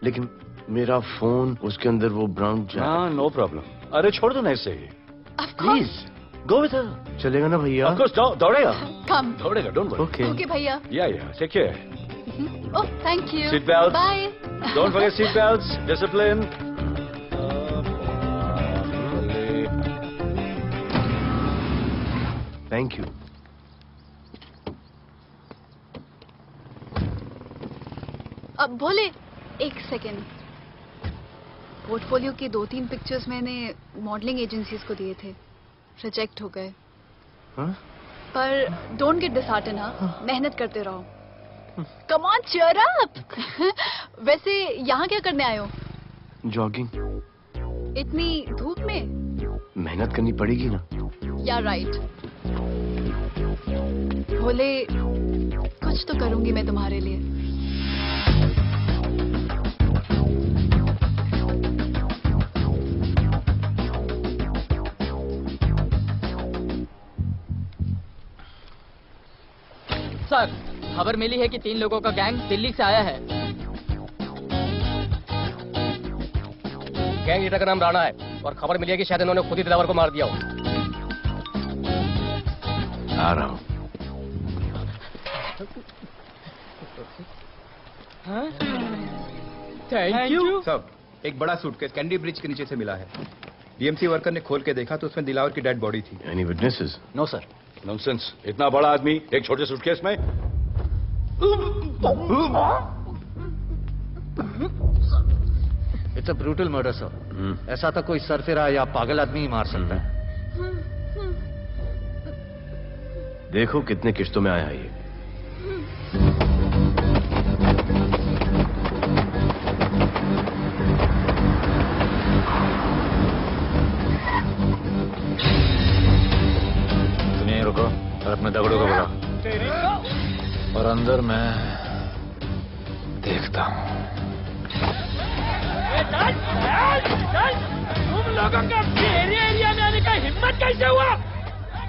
लेकिन मेरा फोन उसके अंदर वो ब्राउन जैकेट। हाँ, नो प्रॉब्लम। अरे छोड़ दो ना इसे। Please go with her. चलेगा ना भैया? ऑफ कोर्स, दौड़ेगा। कम। दौड़ेगा, डोंट वरी। ओके भैया। Ya take care. Oh thank you. Seat belt. Bye. Don't forget seat belts, discipline. Thank you. अब भोले एक सेकेंड, पोर्टफोलियो के 2-3 पिक्चर्स मैंने मॉडलिंग एजेंसीज को दिए थे, रिजेक्ट हो गए। पर डोंट गेट डिसहार्टन, हाँ, मेहनत करते रहो। Come on cheer up. वैसे यहाँ क्या करने आए हो? जॉगिंग। इतनी धूप में? मेहनत करनी पड़ेगी ना। या राइट। भोले कुछ तो करूंगी मैं तुम्हारे लिए। सर खबर मिली है कि 3 लोगों का गैंग दिल्ली से आया है। गैंग लीडर का नाम राणा है और खबर मिली है कि शायद इन्होंने खुद ही दिलावर को मार दिया हो। आ रहा हूँ। Thank you. सब एक बड़ा सूटकेस कैंडी ब्रिज के नीचे से मिला है। बीएमसी वर्कर ने खोल के देखा तो उसमें दिलावर की डेड बॉडी थी। Any witnesses? No sir. Nonsense, इतना बड़ा आदमी एक छोटे सूटकेस में? It's a brutal murder sir. ऐसा तो कोई सरफिरा या पागल आदमी ही मार सकता है। देखो कितने किश्तों में आया ये। रुको और अपने दगड़ों को बुलाओ, और अंदर मैं देखता हूँ। तुम लोगों का मेरे एरिया में आने का हिम्मत कैसे हुआ?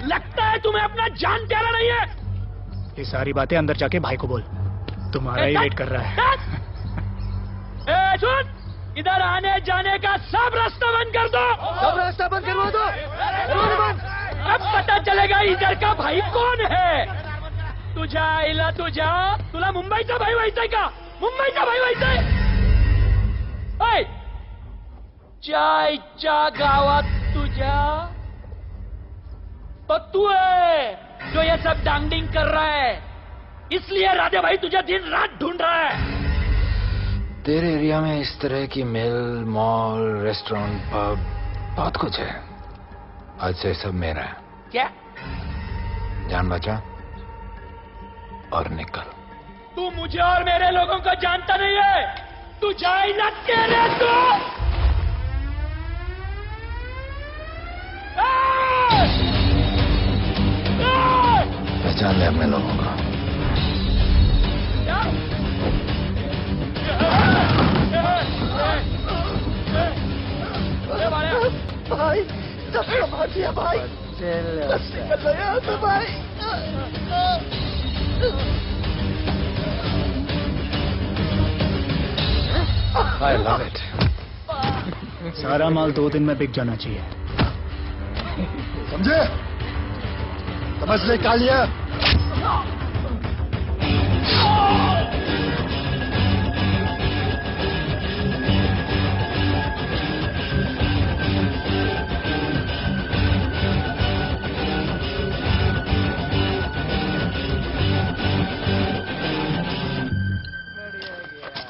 लगता है तुम्हें अपना जान प्यारा नहीं है। ये सारी बातें अंदर जाके भाई को बोल, तुम्हारा ही वेट कर रहा है। सुन, इधर आने जाने का सब रास्ता बंद कर दो। सब रास्ता बंद करवा दो। अब पता चलेगा इधर का भाई कौन है। तुझा इला तुझा तुला मुंबईचा भाई व्हायचाय का? मुंबईचा भाई व्हायचाय? ओय चायच्या गावात तुझा तो तू है जो ये सब डांगडिंग कर रहा है, इसलिए राधे भाई तुझे दिन रात ढूंढ रहा है। तेरे एरिया में इस तरह की मिल, मॉल, रेस्टोरेंट, पब बहुत कुछ है। आज से सब मेरा है। क्या? जान बचा और निकल। तू मुझे और मेरे लोगों को जानता नहीं है। तू जाए ना तेरे तो पहचान ले अपने लोगों को। भाई सबको मार दिया भाई। निकल गया यहाँ से भाई। I love it. सारा माल 2 दिन में बिक जाना चाहिए। समझे? समझ ले कालिया।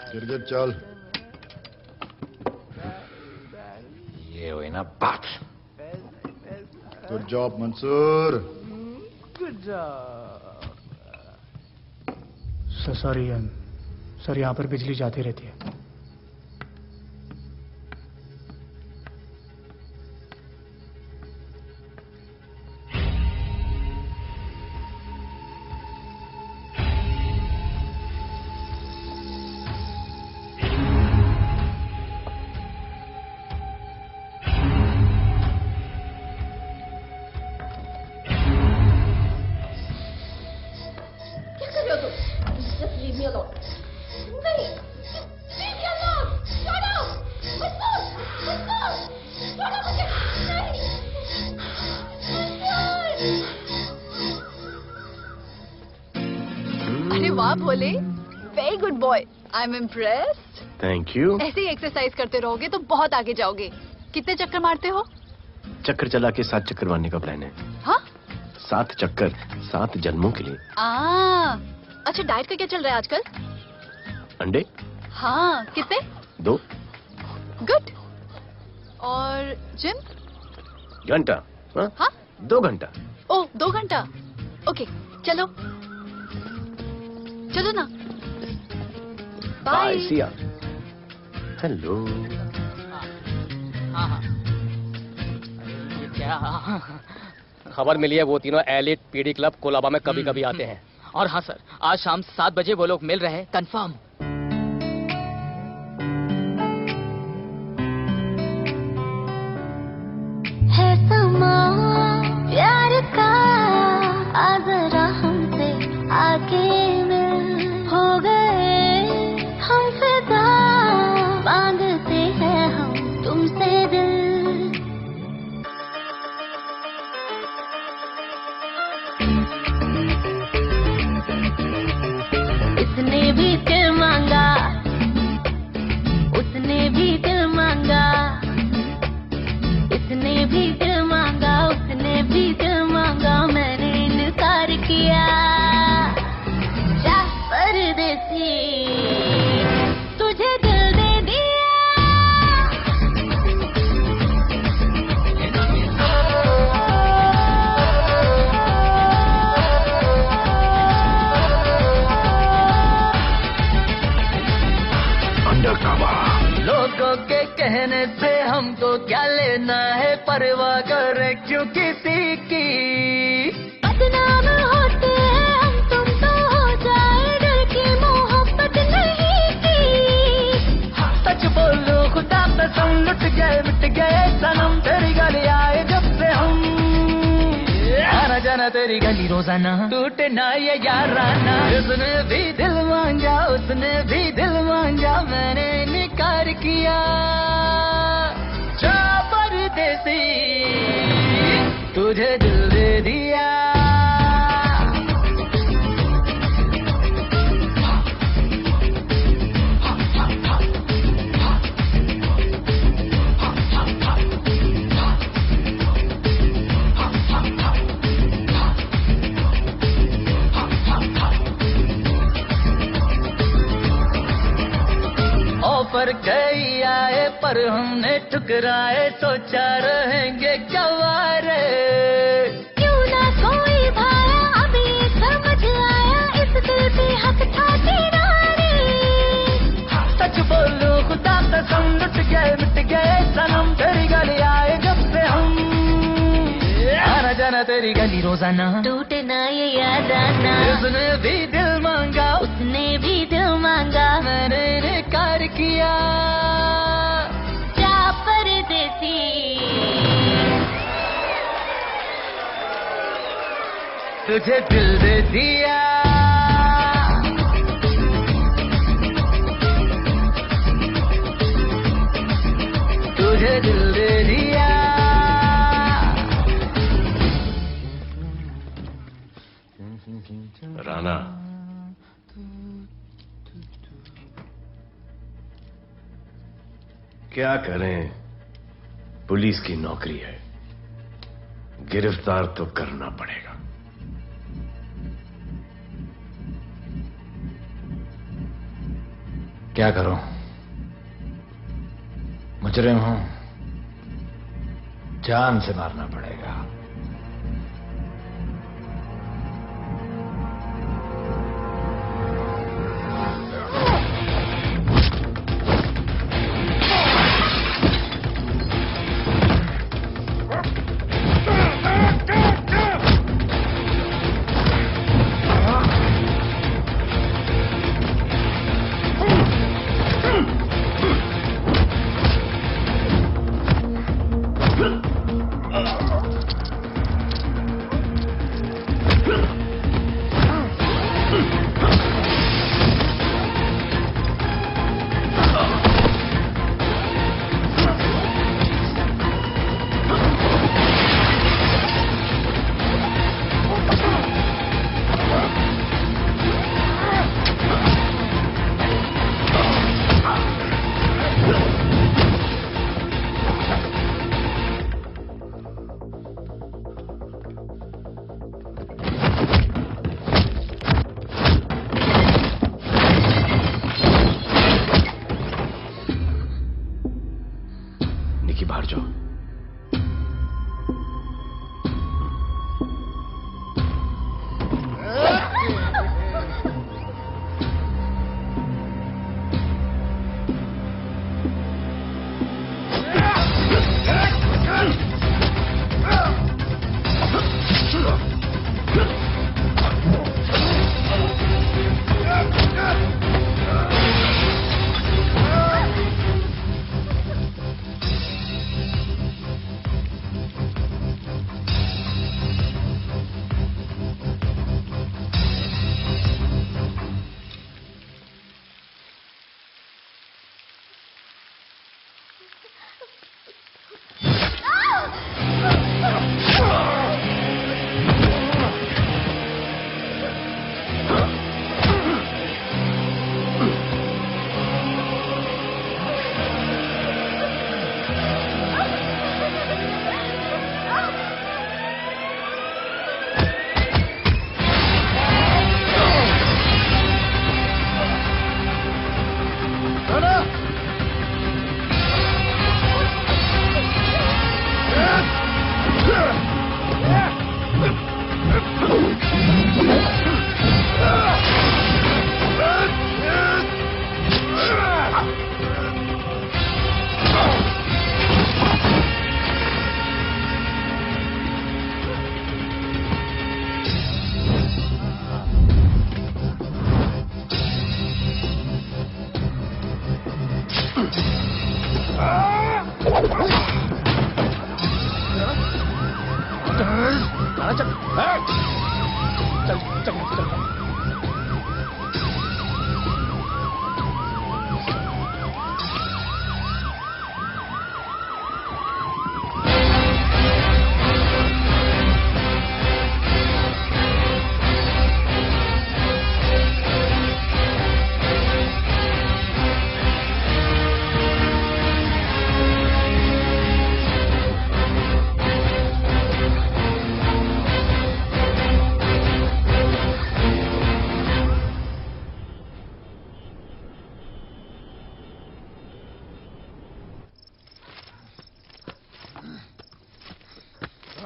गिरगिट चल। ये हुई ना बात। Good job Mansoor. Good job. Sorry sir, यहाँ पर बिजली जाती रहती है। अरे वाह Bhole, very good boy. I am impressed. Thank you. ऐसे ही एक्सरसाइज करते रहोगे तो बहुत आगे जाओगे। कितने चक्कर मारते हो? चक्कर चला के 7 चक्कर मारने का प्लान है। हाँ? 7 चक्कर 7 जन्मों के लिए। अच्छा, डाइट का क्या चल रहा है आजकल? अंडे? हाँ, कितने? 2 गुड। और जिम? घंटा। हाँ? 2 घंटा। ओह, 2 घंटा। ओके, चलो चलो ना। बाय। सिया। हेलो। हाँ क्या? खबर मिली है वो तीनों एलिट पीडी क्लब कोलाबा में कभी कभी आते हैं। और हाँ सर, आज शाम 7 बजे वो लोग मिल रहे हैं, कंफर्म। है समा प्यार का, आ जरा हमसे आके मिल। हो गए हम फिदा, बांधते हैं हम तुमसे दिल। इसने भी दिल मांगा, उसने भी दिल मांगा। इसने भी दिल मांगा, उसने भी दिल मांगा। मैंने इनकार किया। जा परदेसी, तुझे दिल दे लोगों के कहने से हमको क्या लेना है, परवाह करे क्यों किसी की। बदनाम होते हैं हम, तुम तो हो जाए डर की मोहब्बत नहीं की। सच बोलो खुदा कसम, लुट गए मिट गए सनम। तेरी गली आए जब से हम, आना जाना तेरी गली रोजाना। टूटे ना ये याराना। उसने भी दिल मांगा, उसने भी दिल मांगा। मैंने इनकार किया जा परदेसी तुझे दिल दे दिया ऑफर कई आए पर हमने ठुकराए सोचा रहेंगे क्या वारे क्यों ना कोई भाया अभी समझ आया इस दिल पे हक था तेरा रे सच बोलूं खुदा कसम मिट गए सनम तेरी गली आए जब से हम आना जाना तेरी गली रोजाना टूटे ना ये याद आना उसने भी दिल मांगा उसने भी दिल मांगा मैंने इनकार किया जा परदेसी तुझे दिल दे दिया तुझे दिल दे दिया राणा क्या करें पुलिस की नौकरी है गिरफ्तार तो करना पड़ेगा क्या करूं मुजरिम हूं जान से मारना पड़ेगा निकी बाहर जाओ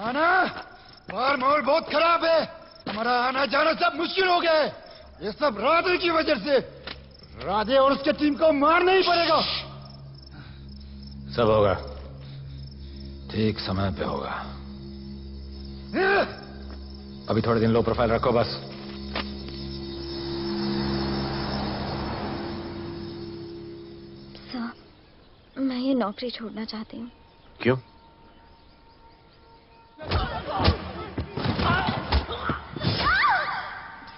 आना बाहर माहौल बहुत खराब है। हमारा आना जाना सब मुश्किल हो गया है। ये सब राधे की वजह से। राधे और उसके टीम को मारना ही पड़ेगा। सब होगा, ठीक समय पे होगा। अभी थोड़े दिन लो प्रोफाइल रखो बस। सर, मैं ये नौकरी छोड़ना चाहती हूँ। क्यों?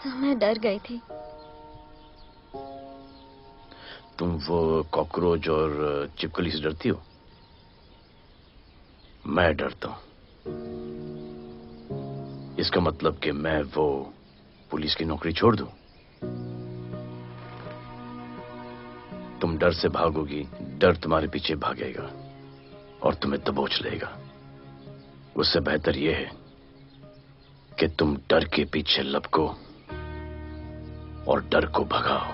सर, मैं डर गई थी। तुम वो कॉकरोच और चिपकली से डरती हो? मैं डरता हूं। इसका मतलब कि मैं वो पुलिस की नौकरी छोड़ दूं? तुम डर से भागोगी, डर तुम्हारे पीछे भागेगा और तुम्हें दबोच लेगा। उससे बेहतर यह है कि तुम डर के पीछे लपको और डर को भगाओ।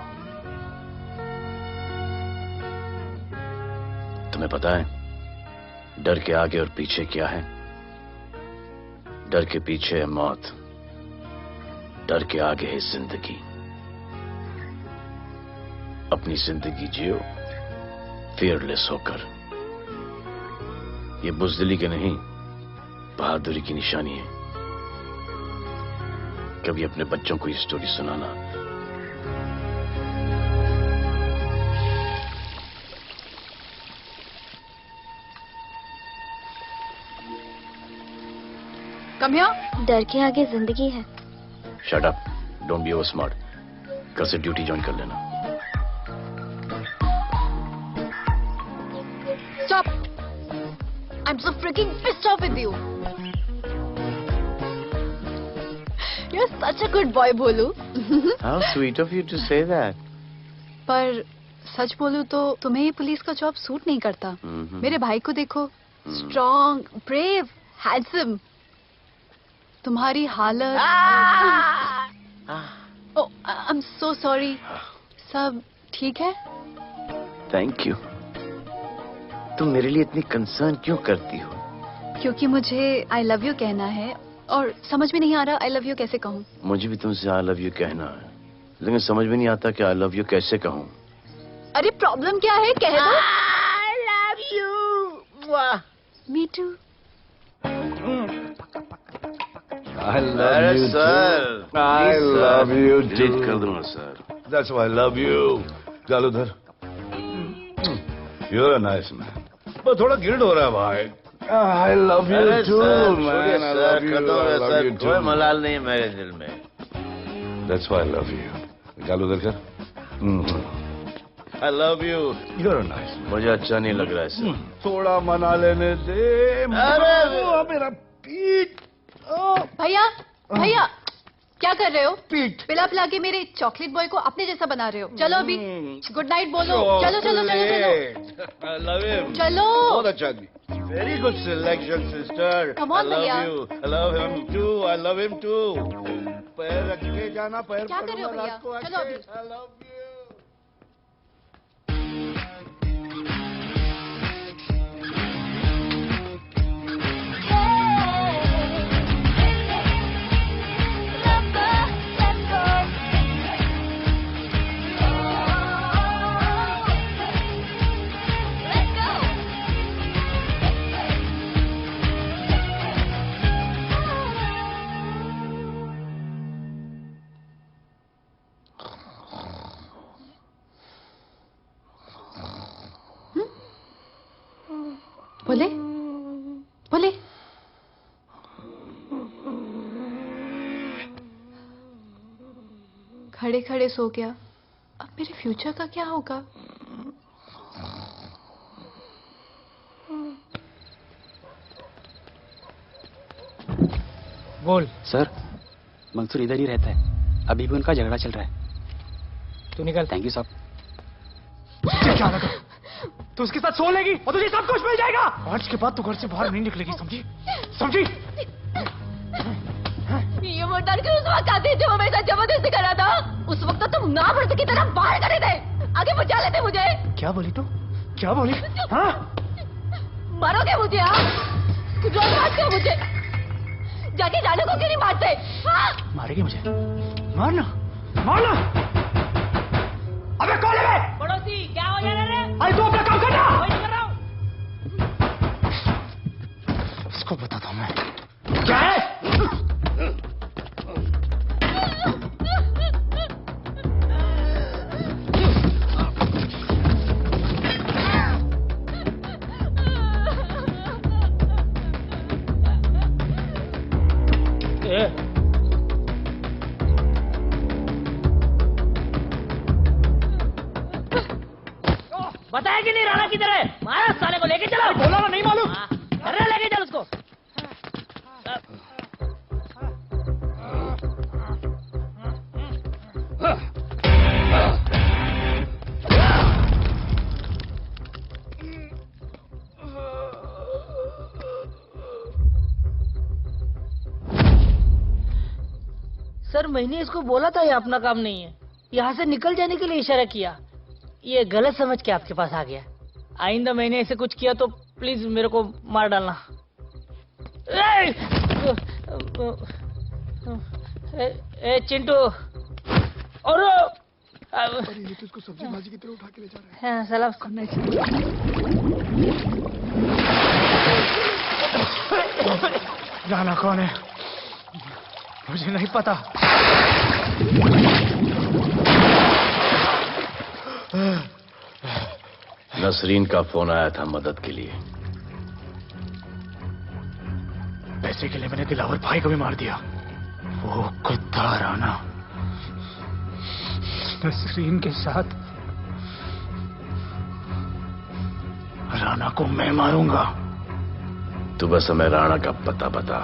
तुम्हें पता है डर के आगे और पीछे क्या है? डर के पीछे है मौत, डर के आगे है जिंदगी। अपनी जिंदगी जियो फियरलेस होकर। ये बुज़दिली की नहीं, बहादुरी की निशानी है। कभी अपने बच्चों को ये स्टोरी सुनाना। Come here. डर के आगे जिंदगी है। Shut up, don't be over smart. कल से ड्यूटी ज्वाइन कर लेना। Stop! I'm so freaking pissed off with you. You're such a good boy, Bholu. How sweet of you to say that. पर सच बोलूं तो तुम्हें ये पुलिस का जॉब सूट नहीं करता। मेरे भाई को देखो, स्ट्रॉन्ग, ब्रेव, हैंडसम। तुम्हारी हालत। ओह, आई एम सो सॉरी। सब ठीक है? Thank you. तुम मेरे लिए इतनी कंसर्न क्यों करती हो? क्योंकि मुझे आई लव यू कहना है और समझ में नहीं आ रहा आई लव यू कैसे कहूँ। मुझे भी तुमसे आई लव यू कहना है, लेकिन समझ में नहीं आता कि आई लव यू कैसे कहूँ। अरे प्रॉब्लम क्या है, कह दो। I love you. Me too. I love you sir. too. I love you too. Delete कर दूंगा sir. That's why I love you. चल उधर। You're a nice man. पर थोड़ा गिल्ड हो रहा है भाई। I love you too, man. I love you. I love you too. कोई मलाल नहीं है मेरे दिल में। That's why I love you. चल उधर कर। I love you. You're a nice man. मुझे अच्छा नहीं लग रहा है सर। थोड़ा मना लेने दे। अरे मेरा पीठ। भैया, भैया, क्या कर रहे हो? पीठ पिला पिला के मेरे चॉकलेट बॉय को अपने जैसा बना रहे हो। चलो अभी गुड नाइट बोलो। चलो चलो चलो चलो। I love him. चलो। बहुत अच्छा आदमी। Very good selection, sister. Come on, I love भैया। you. I love him too. I love him too. पैर रख के जाना, पैर क्या कर रहे हो भैया? चलो अभी। I love you. बोले बोले। खड़े खड़े सो गया। अब मेरे फ्यूचर का क्या होगा? बोल। सर, मंसूर इधर ही रहता है। अभी भी उनका झगड़ा चल रहा है। तू निकल। थैंक यू साहब। क्या लगा? तू उसके साथ सो लेगी और तुझे सब कुछ मिल जाएगा। आज के बाद तू घर से बाहर नहीं निकलेगी, समझी? समझी? ये वो डर के उस वक्त आते जब वो मेरे साथ जबरदस्ती कर रहा था। उस वक्त तो तुम ना मर्द की तरह बाहर करे थे। आगे बचा लेते मुझे। क्या बोली तू? क्या बोली? हाँ? मारोगे मुझे? हाँ? रोज रात को मुझे जाके जाने को क्यों नहीं मारते? हाँ? मारेगी मुझे? मारना, मारना। अबे कौन है? पड़ोसी, क्या हो जा रहा है? अरे तू अपना काम करना। वही नहीं कर रहा हूँ। इसको बताता हूँ मैं। क्या है? बताया कि नहीं राणा किधर है? मारा साले को लेके चलो। बोला ना नहीं मालूम। अरे लेके चल उसको। सर मैंने इसको बोला था ये अपना काम नहीं है, यहाँ से निकल जाने के लिए इशारा किया, ये गलत समझ के आपके पास आ गया। आइंदा मैंने ऐसे कुछ किया तो प्लीज मेरे को मार डालना। ए चिंटू और ये तो इसको सब्जी भाजी की तरह उठा के ले जा रहा है। हाँ, सलाम करना राणा कौन है मुझे नहीं पता। नसरीन का फोन आया था मदद के लिए। पैसे के लिए मैंने दिलावर भाई को भी मार दिया। वो कुत्ता राणा नसरीन के साथ। राणा को मैं मारूंगा। तू बस हमें राणा का पता बता।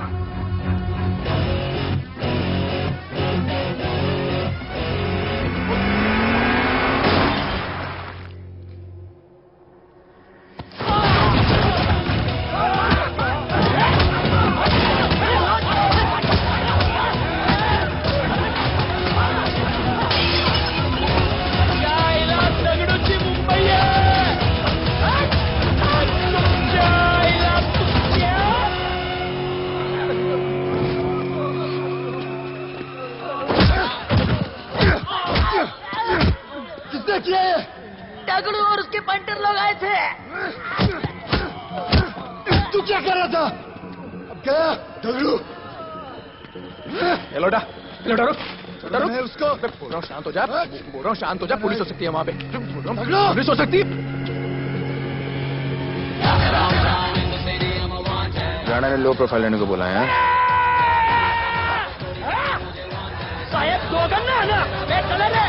दगड़ू और उसके पंटर लोग आए थे। तू क्या कर रहा था? अब गया दगड़ू। ये लोटा रुक। मैं उसको बोल रहा हूँ शांत हो जा। बोल रहा हूँ शांत हो जा। पुलिस हो सकती है वहाँ पे। दगड़ू पुलिस हो सकती है। राणा ने लो प्रोफाइल लेने को बोला है। साहब दो गन्ना है ना, मैं चले रे।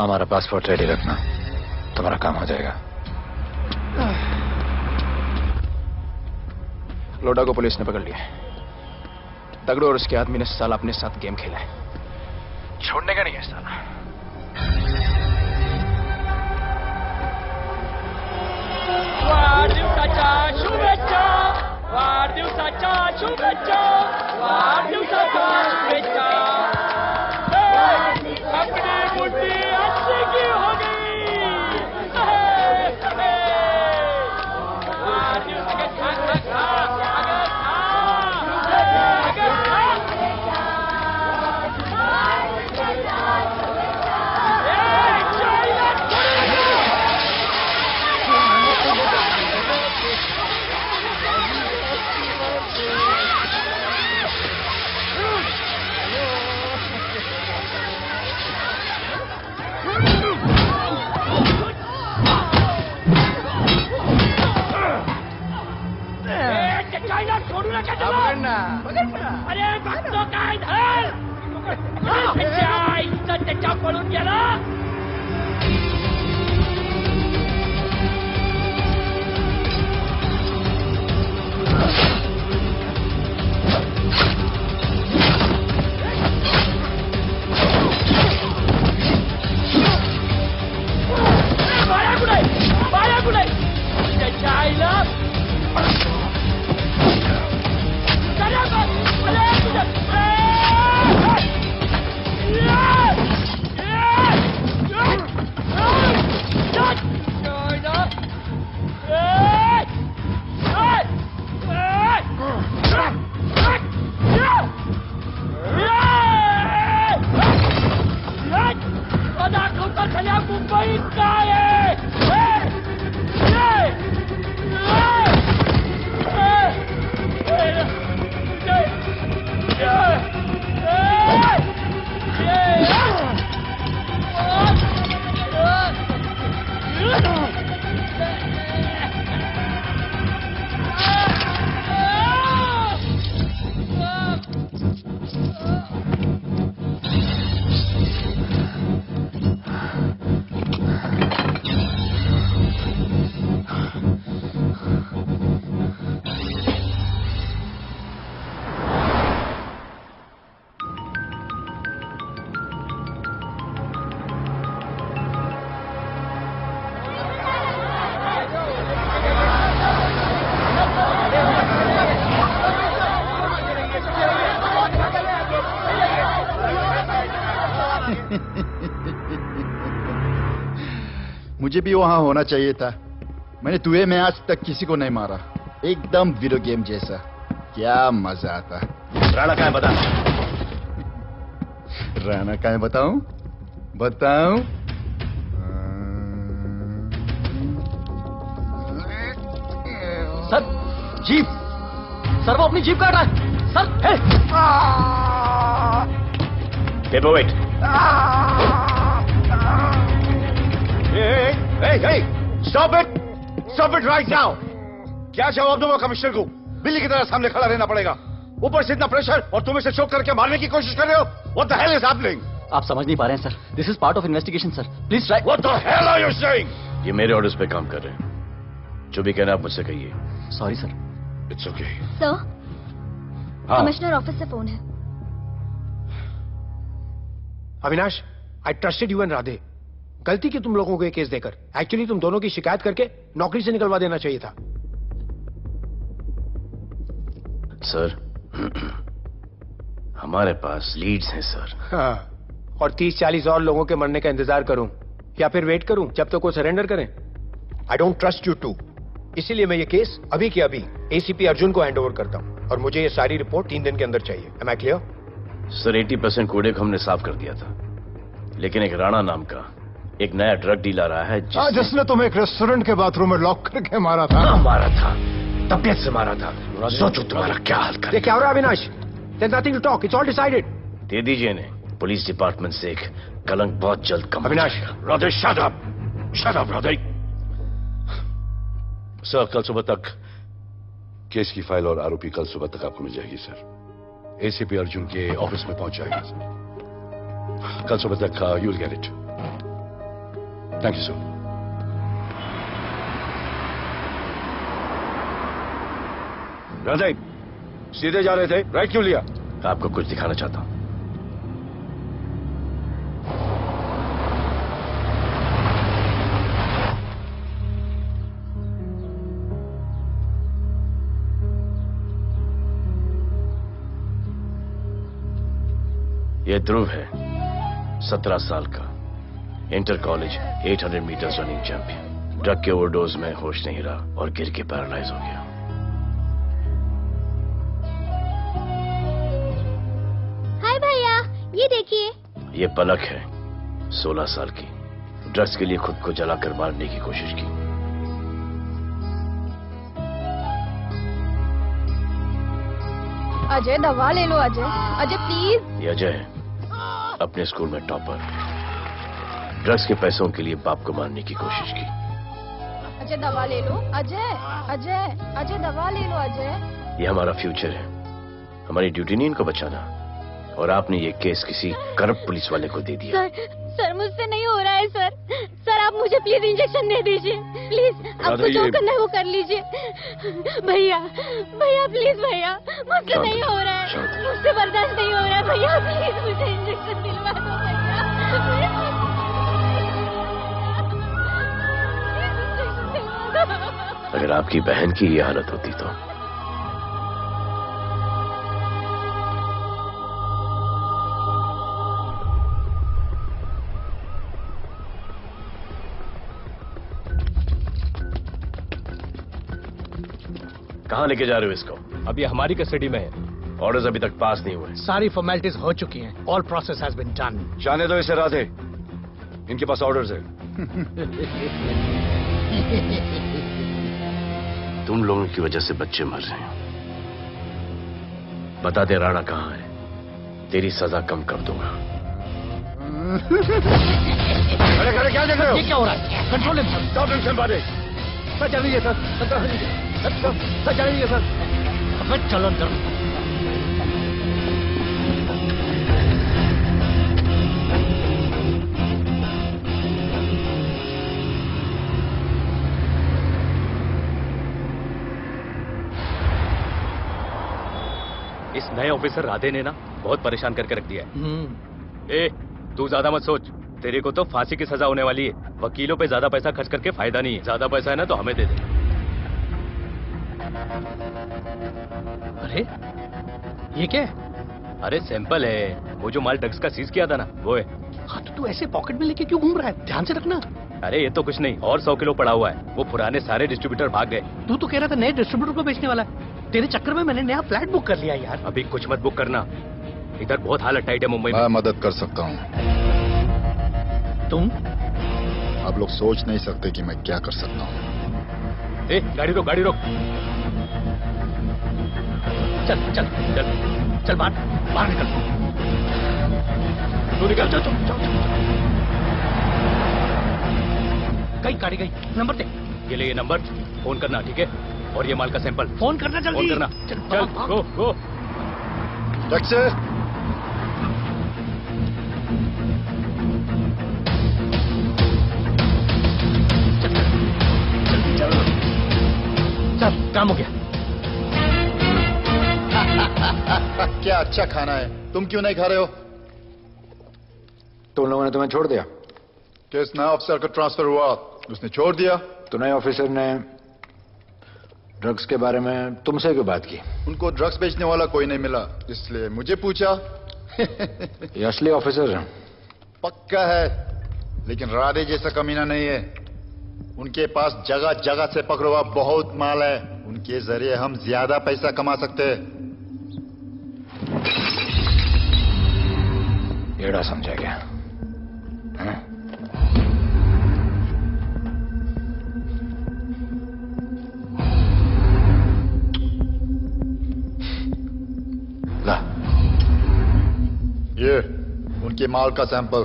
हमारा पासपोर्ट रेडी रखना, तुम्हारा काम हो जाएगा। लोटा को पुलिस ने पकड़ लिया। दगड़ू और उसके आदमी ने साला अपने साथ गेम खेला है। छोड़ने का नहीं है साला। वाढदिवसाच्या शुभेच्छा, वाढदिवसाच्या शुभेच्छा, वाढदिवसाच्या शुभेच्छा। अपनी बुद्धि अच्छी की हो गई। अरे भक्तों का इधर इज्जत पडून गेला बाया कुठे त्याच्या आईला दाखवता झाल्या मुंबईत काय मुझे भी वहां होना चाहिए था। मैंने तुए में आज तक किसी को नहीं मारा। एकदम वीडियो गेम जैसा। क्या मजा आता। राणा कहाँ है बता। राणा कहाँ है बताऊं? बताऊं? सर जीप, सर वो अपनी जीप काट रहा है sir. Paperweight. Hey, stop it right now! क्या जवाब दूंगा कमिश्नर को? बिल्ली की तरह सामने खड़ा रहना पड़ेगा। ऊपर से इतना प्रेशर और तुम इसे चोक करके मारने की कोशिश कर रहे हो। What the hell is happening? आप समझ नहीं पा रहे हैं sir. This is part of investigation sir. Please try. What the hell are you saying? ये मेरे ऑर्डर्स पे काम कर रहे हैं। जो भी कहना आप मुझसे कहिए। Sorry sir. It's okay. Sir, commissioner office से फोन है। Avinash, I trusted you and Radhe. गलती की तुम लोगों को ये केस देकर। एक्चुअली तुम दोनों की शिकायत करके नौकरी से निकलवा देना चाहिए था। सर, हमारे पास लीड्स हैं सर। हाँ, और 30-40 और लोगों के मरने का इंतजार करूं या फिर वेट करूं जब तक वो सरेंडर करें? I don't trust you too. इसीलिए मैं ये केस अभी के अभी एसीपी अर्जुन को हैंडओवर करता हूं और मुझे ये सारी रिपोर्ट 3 दिन के अंदर चाहिए। M I clear? सर 80% कूड़े को हमने साफ कर दिया था, लेकिन एक राणा नाम का एक नया ड्रग डीलर आया है जिसने तुम्हें एक रेस्टोरेंट के बाथरूम में लॉक करके मारा था। मारा था, तबीयत से मारा था। सोचो तुम्हारा क्या हाल कर। क्या हो रहा है Avinash? There's nothing to talk. It's all decided. दे दीजिए इन्हें। पुलिस डिपार्टमेंट से एक कलंक बहुत जल्द कम। Avinash, Radhe shut up Radhe. Sir कल सुबह तक केस की फाइल और आरोपी कल सुबह तक आपको मिल जाएगी सर। एसीपी अर्जुन के ऑफिस में पहुंच जाएगा सर। कल सुबह तक you will get it. Thank you sir. Radhe सीधे जा रहे थे, राइट क्यों लिया? आपको कुछ दिखाना चाहता हूं। यह ध्रुव है, 17 साल का, inter college 800 metres running champion. Drug के ओवरडोज में होश नहीं रहा और गिर के पैरालाइज हो गया। हाय भैया, ये देखिए। ये पलक है, 16 साल की। ड्रग्स के लिए खुद को जलाकर मारने की कोशिश की। अजय दवा ले लो। अजय प्लीज। ये अजय है, अपने स्कूल में टॉपर। ड्रग्स के पैसों के लिए बाप को मारने की कोशिश की। अजय दवा ले लो। अजय दवा ले लो। अजय, ये हमारा फ्यूचर है। हमारी ड्यूटी नहीं इनको बचाना, और आपने ये केस किसी करप्ट पुलिस वाले को दे दिया। सर मुझसे नहीं हो रहा है सर। सर आप मुझे प्लीज इंजेक्शन दे दीजिए प्लीज। आपको जो करना है वो कर लीजिए। भैया भैया प्लीज भैया, मुझसे नहीं हो रहा है, मुझसे बर्दाश्त नहीं हो रहा है भैया, प्लीज मुझे इंजेक्शन दिलवा दो भैया। अगर आपकी बहन की ये हालत होती तो कहां लेके जा रहे हो इसको? अभी हमारी कस्टडी में है। ऑर्डर्स अभी तक पास नहीं हुए। सारी फॉर्मेलिटीज हो चुकी हैं। All process has been done. जाने दो इसे राधे, इनके पास ऑर्डर्स है। तुम लोगों की वजह से बच्चे मर रहे हैं। बता दे राणा कहां है, तेरी सजा कम कर दूंगा। अरे अरे क्या देख रहे हो? ये क्या हो रहा है? Control him sir. Stop him somebody. Sir चल लीजिए सर। सर चल लीजिए सर। अब चलो अंदर। इस नए ऑफिसर राधे ने ना बहुत परेशान करके रख दिया है। ए, तू ज्यादा मत सोच, तेरे को तो फांसी की सजा होने वाली है। वकीलों पे ज्यादा पैसा खर्च करके फायदा नहीं है। ज्यादा पैसा है ना तो हमें दे दे। अरे ये क्या है? अरे सैंपल है, वो जो माल ड्रग्स का सीज किया था ना वो है। हाँ तो तू ऐसे पॉकेट में लेके क्यों घूम रहा है? ध्यान से रखना। अरे ये तो कुछ नहीं, और 100 किलो पड़ा हुआ है। वो पुराने सारे डिस्ट्रीब्यूटर भाग गए। तू तो कह रहा था नए डिस्ट्रीब्यूटर को बेचने वाला है। तेरे चक्कर में मैंने नया फ्लैट बुक कर लिया यार। अभी कुछ मत बुक करना, इधर बहुत हालत टाइट है मुंबई में। मैं मदद कर सकता हूँ। तुम? आप लोग सोच नहीं सकते कि मैं क्या कर सकता हूँ। ए, गाड़ी रोक, गाड़ी रोक। चल चल चल चल बाहर निकल। तू निकल। चल चल चल। गई गाड़ी गई। नंबर दे। ये ले, ये नंबर, फोन करना ठीक है? और ये माल का सैंपल फोन करना जल्दी। फोन करना। चल गो गो। टैक्सी। चल काम हो गया। क्या अच्छा खाना है, तुम क्यों नहीं खा रहे हो? तो उन लोगों ने तुम्हें छोड़ दिया? केस नया ऑफिसर का ट्रांसफर हुआ, उसने छोड़ दिया। तो नए ऑफिसर ने ड्रग्स के बारे में तुमसे क्यों बात की? उनको ड्रग्स बेचने वाला कोई नहीं मिला, इसलिए मुझे पूछा। ये असली ऑफिसर है? पक्का है, लेकिन राधे जैसा कमीना नहीं है। उनके पास जगह जगह से पकड़ा हुआ बहुत माल है, उनके जरिए हम ज्यादा पैसा कमा सकते हैं। एड़ा समझा गया? ला, ये उनके माल का सैंपल।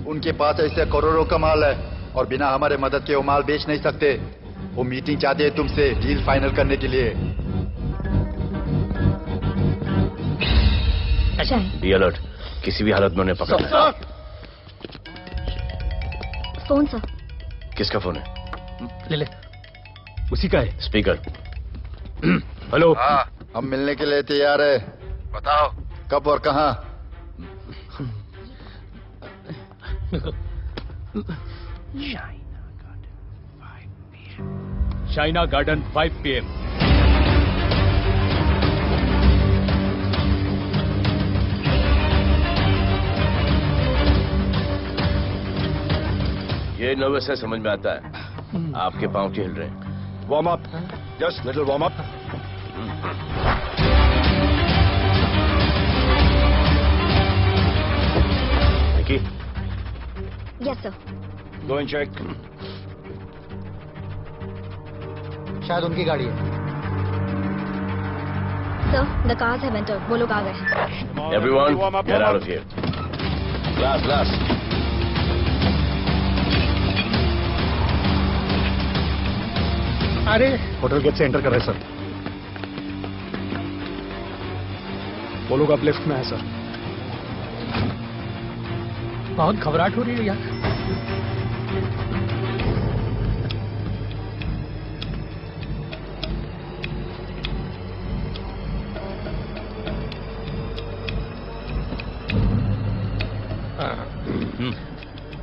उनके पास ऐसे करोड़ों का माल है और बिना हमारे मदद के वो माल बेच नहीं सकते। वो मीटिंग चाहते हैं तुमसे डील फाइनल करने के लिए। अच्छा ये अलर्ट, किसी भी हालत में उन्हें पकड़ना। Phone sir. किसका फोन है? ले ले। उसी का है। स्पीकर। हेलो। हाँ, हम मिलने के लिए तैयार है। बताओ कब और कहाँ? China garden 5 PM। ये नर्वस है, समझ में आता है। आपके पांव क्यों हिल रहे हैं? Warm up, just little warm up. Nikki. Yes sir. Go and check. शायद उनकी गाड़ी है। Sir, the cars have entered. वो लोग आ गए हैं। Everyone, get out of here. Glass, glass. अरे होटल गेट से एंटर कर रहे हैं सर। वो लोग अब लिफ्ट में है सर। बहुत घबराहट हो रही है यार।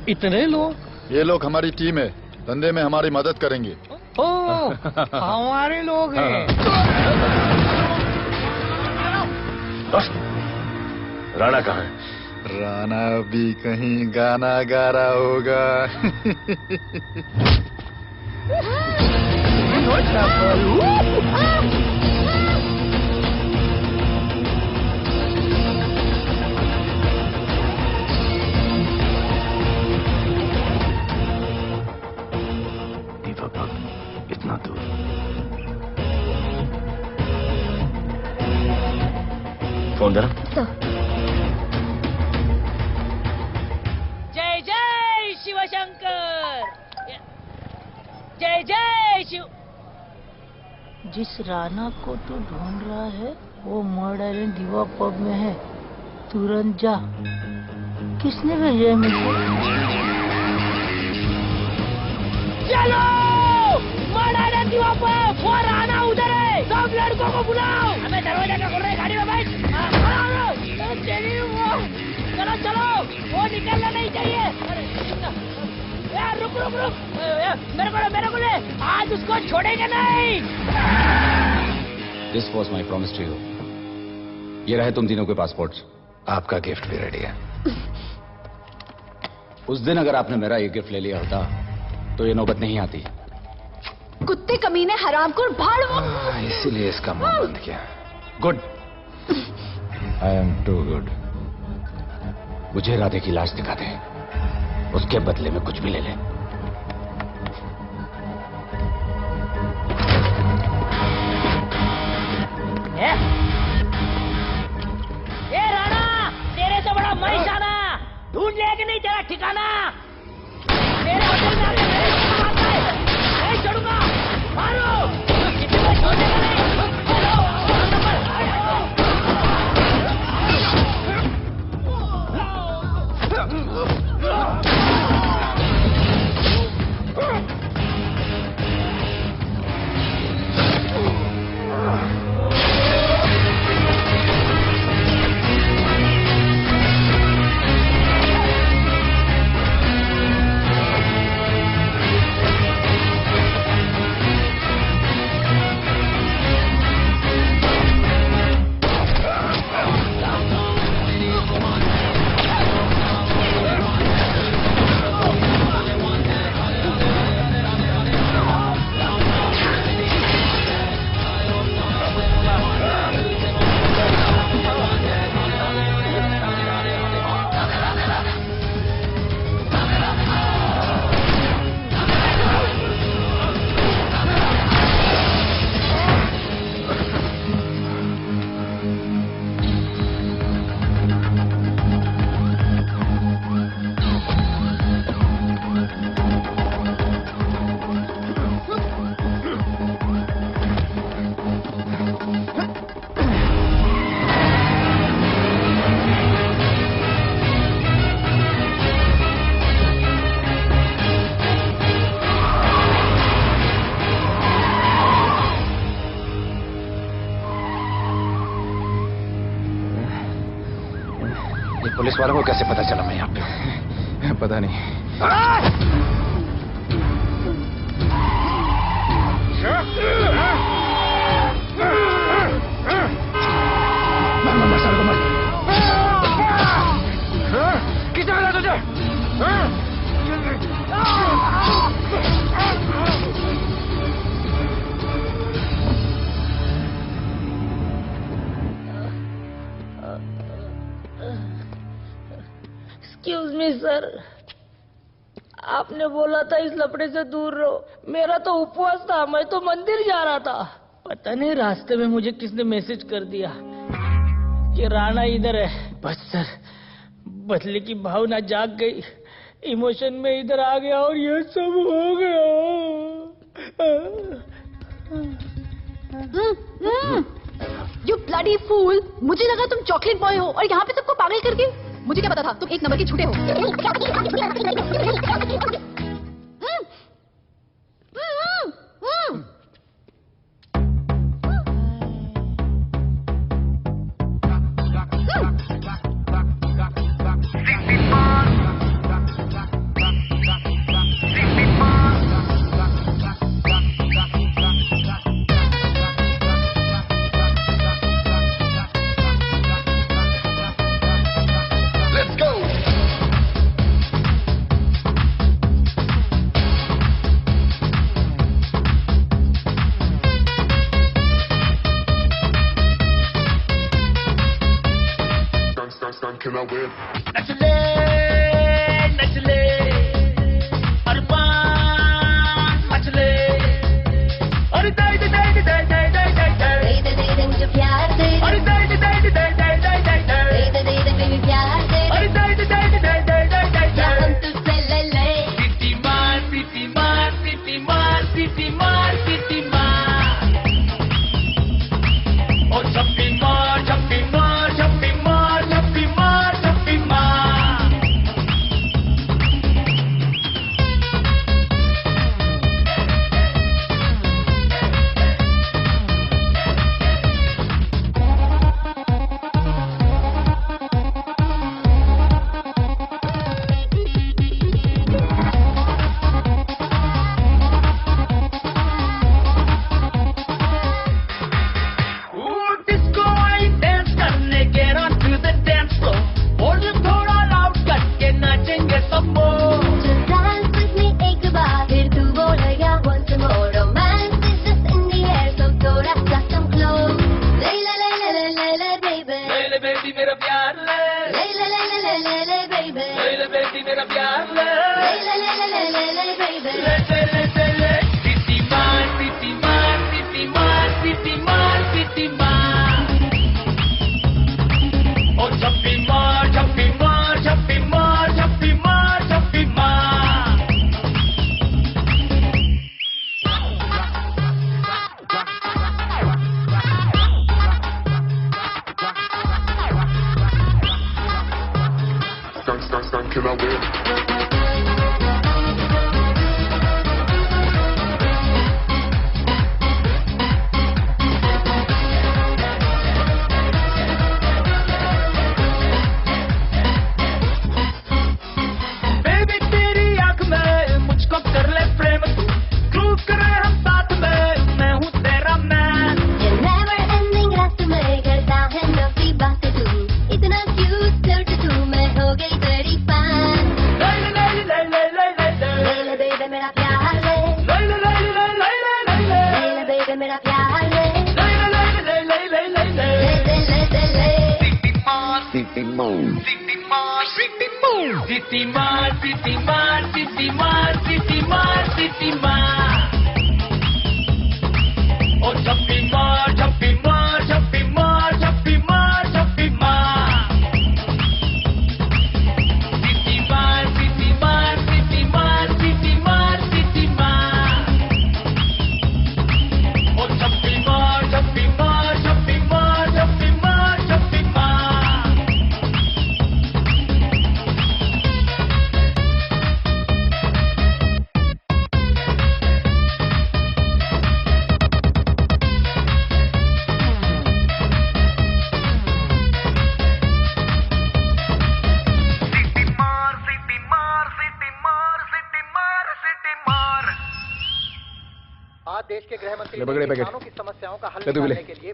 इतने लोग? ये लोग हमारी टीम है, धंधे में हमारी मदद करेंगे। ओ, हमारे लोग हैं। राणा कहाँ है? राणा भी कहीं गाना गा रहा होगा। इतना दूर। फोन जरा। जय जय शिवशंकर, जय जय शिव। जिस राणा को तू ढूंढ रहा है वो मर्ड आइलैंड दीवा पब में है, तुरंत जा। किसने भेजा है मुझे? चलो मर्ड आइलैंड दीवा पब, वो राणा उधर है, सब लड़कों को बुलाओ। अबे दरवाजा क्या खोल रहे, गाड़ी में बैठ। चलो चलो, वो निकलना नहीं चाहिए। यार रुक रुक रुक, मेरे को ले, आज उसको छोड़ेंगे नहीं। This was my promise to you. ये रहे तुम तीनों के पासपोर्ट्स। आपका गिफ्ट भी रेडी है। उस दिन अगर आपने मेरा ये गिफ्ट ले लिया होता तो ये नौबत नहीं आती। कुत्ते कमीने हरामखोर भाड़। इसीलिए इसका मुंह बंद किया। Good. I am too good. मुझे राधे की लाश दिखा दे, उसके बदले में कुछ भी ले ले। ए राणा, तेरे से बड़ा महिषाना, ढूंढ लिया कि नहीं तेरा ठिकाना? मेरे होटल में आके मेरे को मारता है, नहीं छोड़ूंगा। मारो, किसी को छोड़ेगा नहीं। पुलिस वालों को कैसे पता चला मैं यहाँ पे? पता नहीं। किसने मिला तुझे? एक्सक्यूज मी सर, आपने बोला था इस लफड़े से दूर रहो। मेरा तो उपवास था, मैं तो मंदिर जा रहा था। पता नहीं रास्ते में मुझे किसने मैसेज कर दिया कि राणा इधर है। बस सर, बदले की भावना जाग गई, इमोशन में इधर आ गया और ये सब हो गया। You bloody fool! मुझे लगा तुम चॉकलेट बॉय हो और यहाँ पे सबको पागल करके। मुझे क्या पता था तुम एक नंबर के झूठे हो।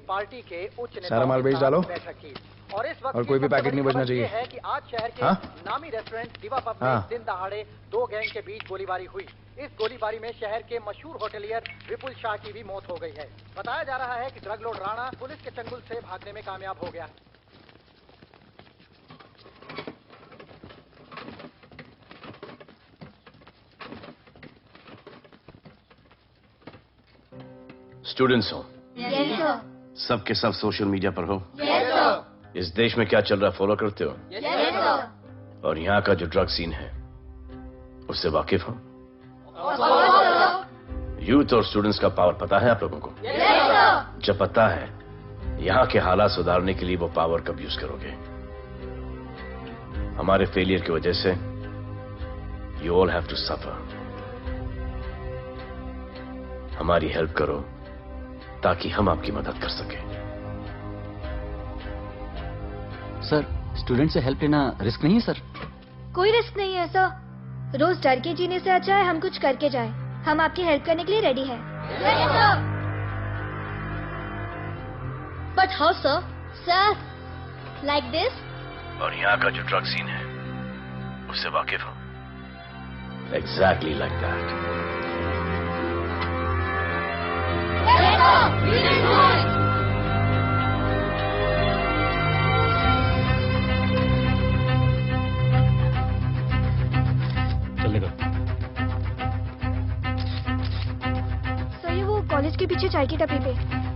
पार्टी के उच्च सारा माल बेच डालो और इस वक्त और कोई भी पैकेट नहीं बचना चाहिए है कि आज शहर के नामी रेस्टोरेंट दिवा पब में दिन दहाड़े दो गैंग के बीच गोलीबारी हुई। इस गोलीबारी में शहर के मशहूर होटलियर विपुल शाह की भी मौत हो गई है। बताया जा रहा है कि ड्रग लॉर्ड राणा पुलिस के चंगुल से भागने में कामयाब हो गया। स्टूडेंट्स हो सब के सब सोशल मीडिया पर हो। इस देश में क्या चल रहा है फॉलो करते हो? और यहाँ का जो ड्रग सीन है उससे वाकिफ हो? यूथ और स्टूडेंट्स का पावर पता है आप लोगों को? जब पता है, यहाँ के हालात सुधारने के लिए वो पावर कब यूज करोगे? हमारे फेलियर की वजह से you all have to suffer. हमारी हेल्प करो ताकि हम आपकी मदद कर सकें। सर, स्टूडेंट से हेल्प लेना रिस्क नहीं है सर? कोई रिस्क नहीं है सर। रोज डर के जीने से अच्छा है हम कुछ करके जाएं। हम आपकी हेल्प करने के लिए रेडी हैं। But how sir? Sir, like this? और यहाँ का जो ड्रग सीन है उससे वाकिफ हो? Exactly like that. चलेगा। सर, ये वो कॉलेज के पीछे चाय की टपरी पे।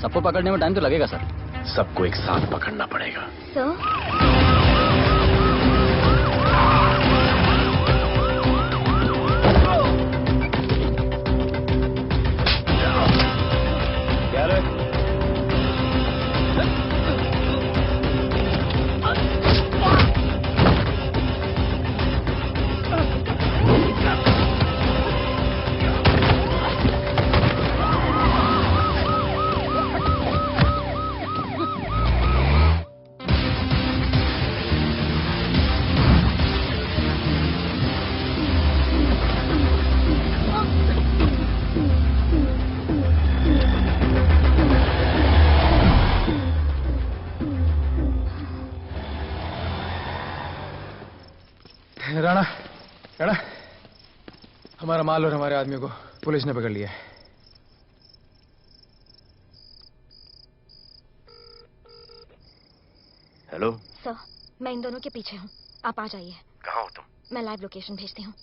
सबको पकड़ने में टाइम तो लगेगा सर। सबको एक साथ पकड़ना पड़ेगा। सर, राणा, राणा, हमारा माल और हमारे आदमी को पुलिस ने पकड़ लिया है। हेलो सर, मैं इन दोनों के पीछे हूँ। आप आ जाइए। कहाँ हो तुम? मैं लाइव लोकेशन भेजती हूँ।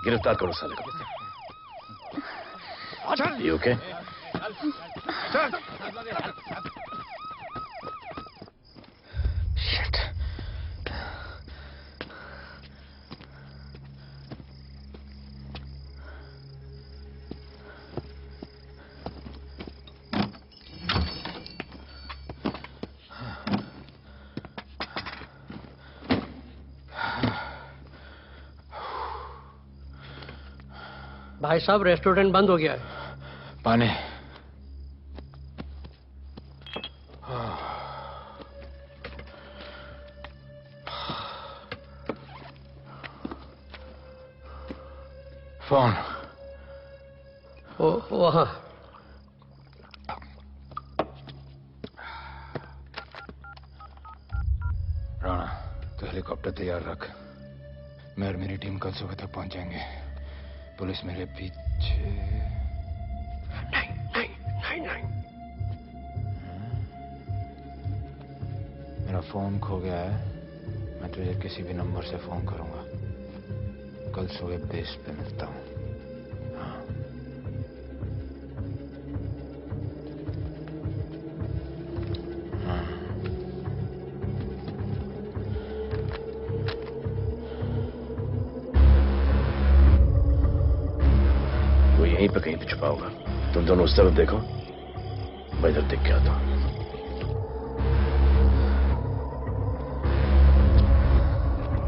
गिरफ्तार करो साले को। You okay? Shit. भाई साहब, रेस्टोरेंट बंद हो गया है। पानी। फोन। वहाँ। हेलीकॉप्टर तैयार रख। मैं और मेरी टीम कल सुबह तक पहुंच जाएंगे। पुलिस मेरे पीछे नहीं। मेरा फोन खो गया है। मैं तुझे किसी भी नंबर से फोन करूंगा। कल सुबह बेस पे मिलता हूं। यहीं पे कहीं पे छुपा होगा। तुम दोनों उस तरफ देखो, मैं इधर देख के आता हूं।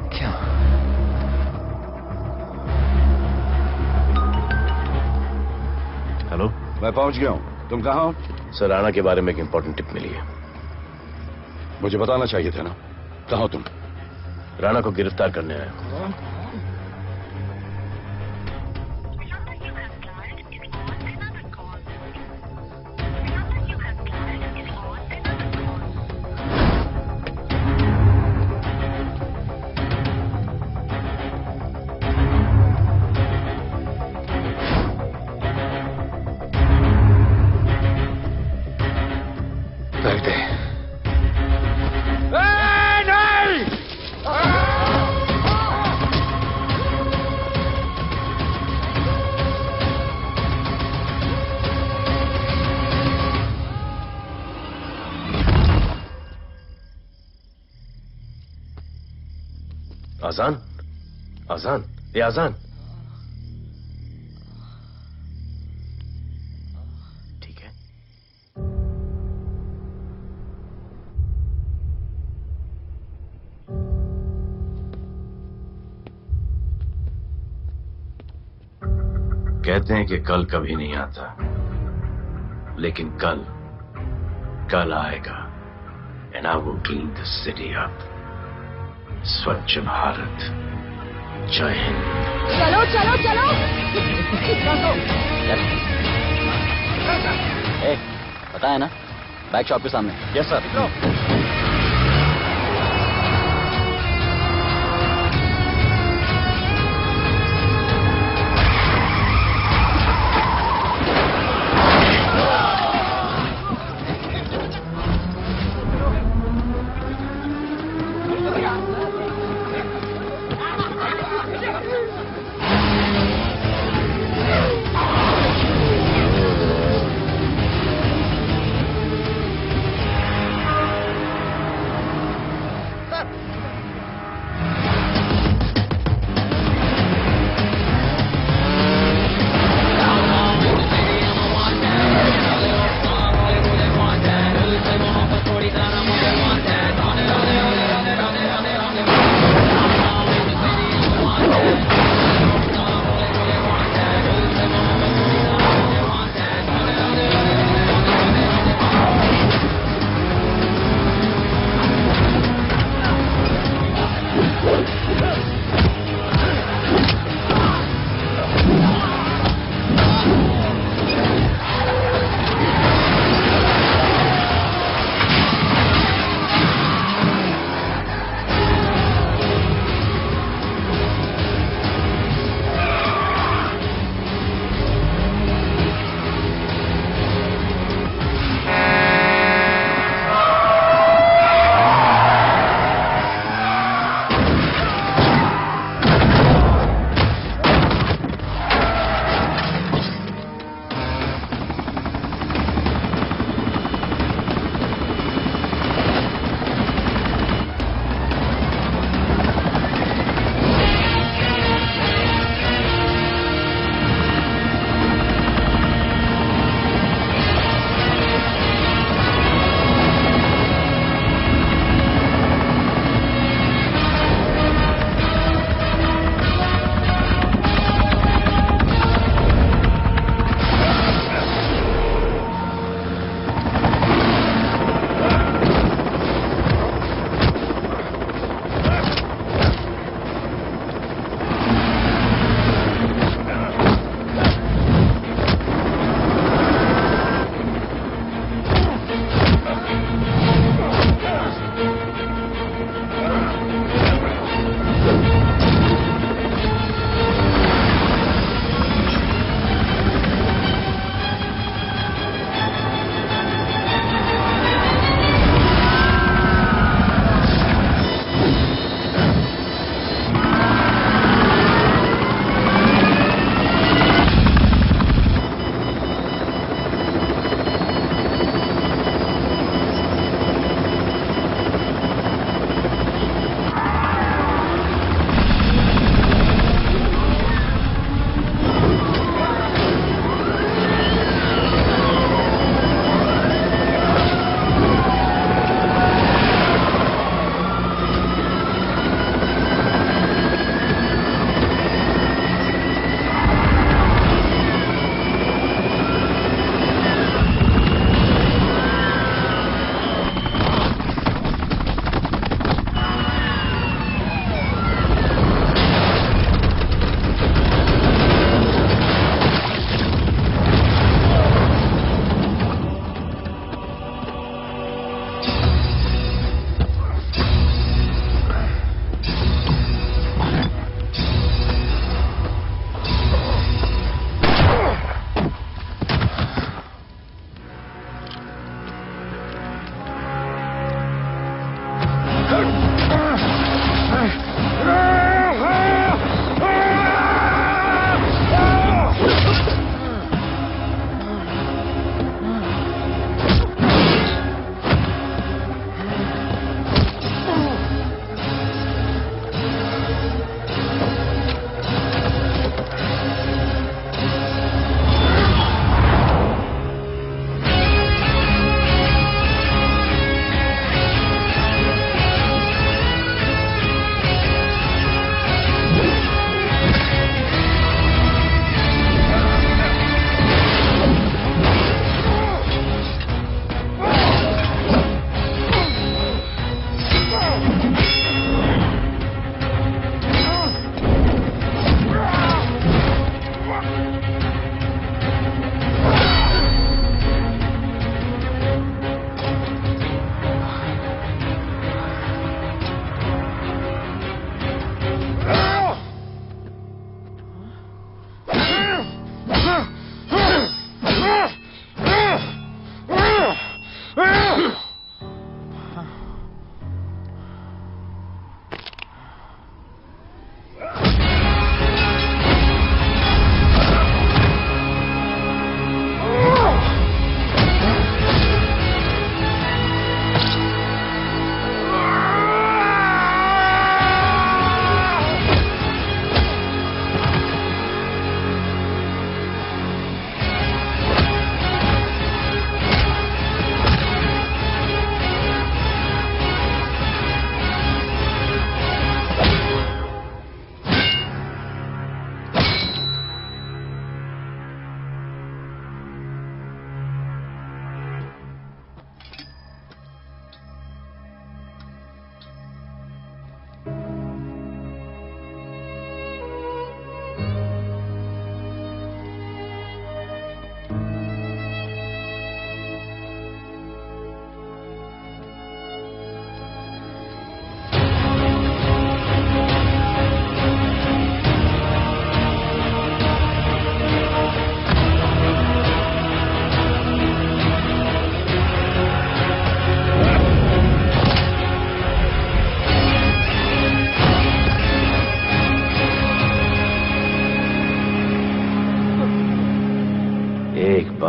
क्या? हेलो, मैं पहुंच गया हूं। तुम कहां हो? सर, राणा के बारे में एक इंपॉर्टेंट टिप मिली है। मुझे बताना चाहिए था ना। कहां हो तुम? राणा को गिरफ्तार करने आया हूं। आजान, आजान, ये आजान। ठीक है। कहते हैं कि कल कभी नहीं आता, लेकिन कल आएगा। And I will clean the city up. स्वच्छ भारत। जय हिंद। चलो चलो चलो। पता है ना, बैक शॉप के सामने। Yes sir.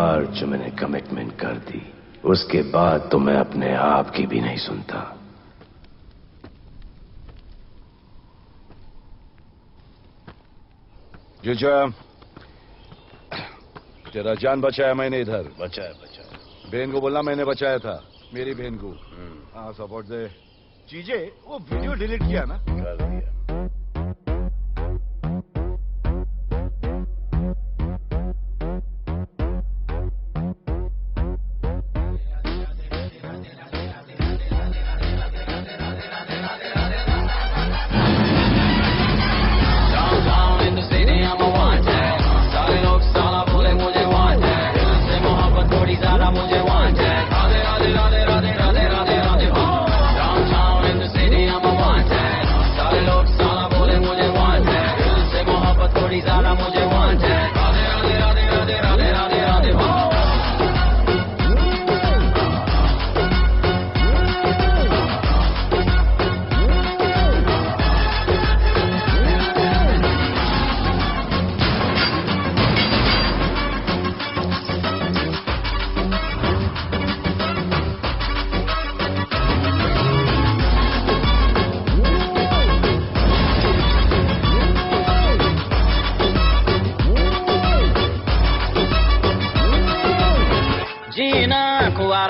बार जो मैंने कमिटमेंट कर दी, उसके बाद तो मैं अपने आप की भी नहीं सुनता। जीजा, तेरा जान बचाया मैंने इधर। बचाया। बहन को बोलना मैंने बचाया था, मेरी बहन को। हाँ, सपोर्ट दे। चीजें वो वीडियो डिलीट किया ना? कर दिया।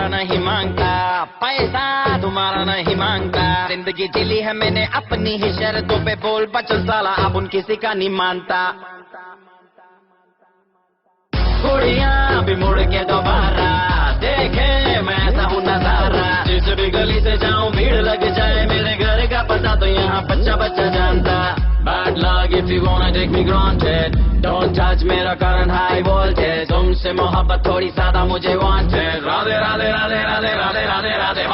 नहीं मांगता, पैसा तुम्हारा नहीं मांगता, जिंदगी जिली है मैंने अपनी ही शर्तों पे, बोल बचल साला अब उन किसी का नहीं मानता। कुड़ियाँ भी मुड़ के दोबारा देखे मैं ऐसा हूँ नजारा, जिस भी गली से जाऊँ भीड़ लग जाए, मेरे घर का पता तो यहाँ बच्चा बच्चा जानता। Bad luck if you wanna take me granted, don't touch मेरा current high voltage, तुमसे मोहब्बत थोड़ी ज्यादा मुझे wanted, राधे राधे राधे राधे राधे राधे राधे।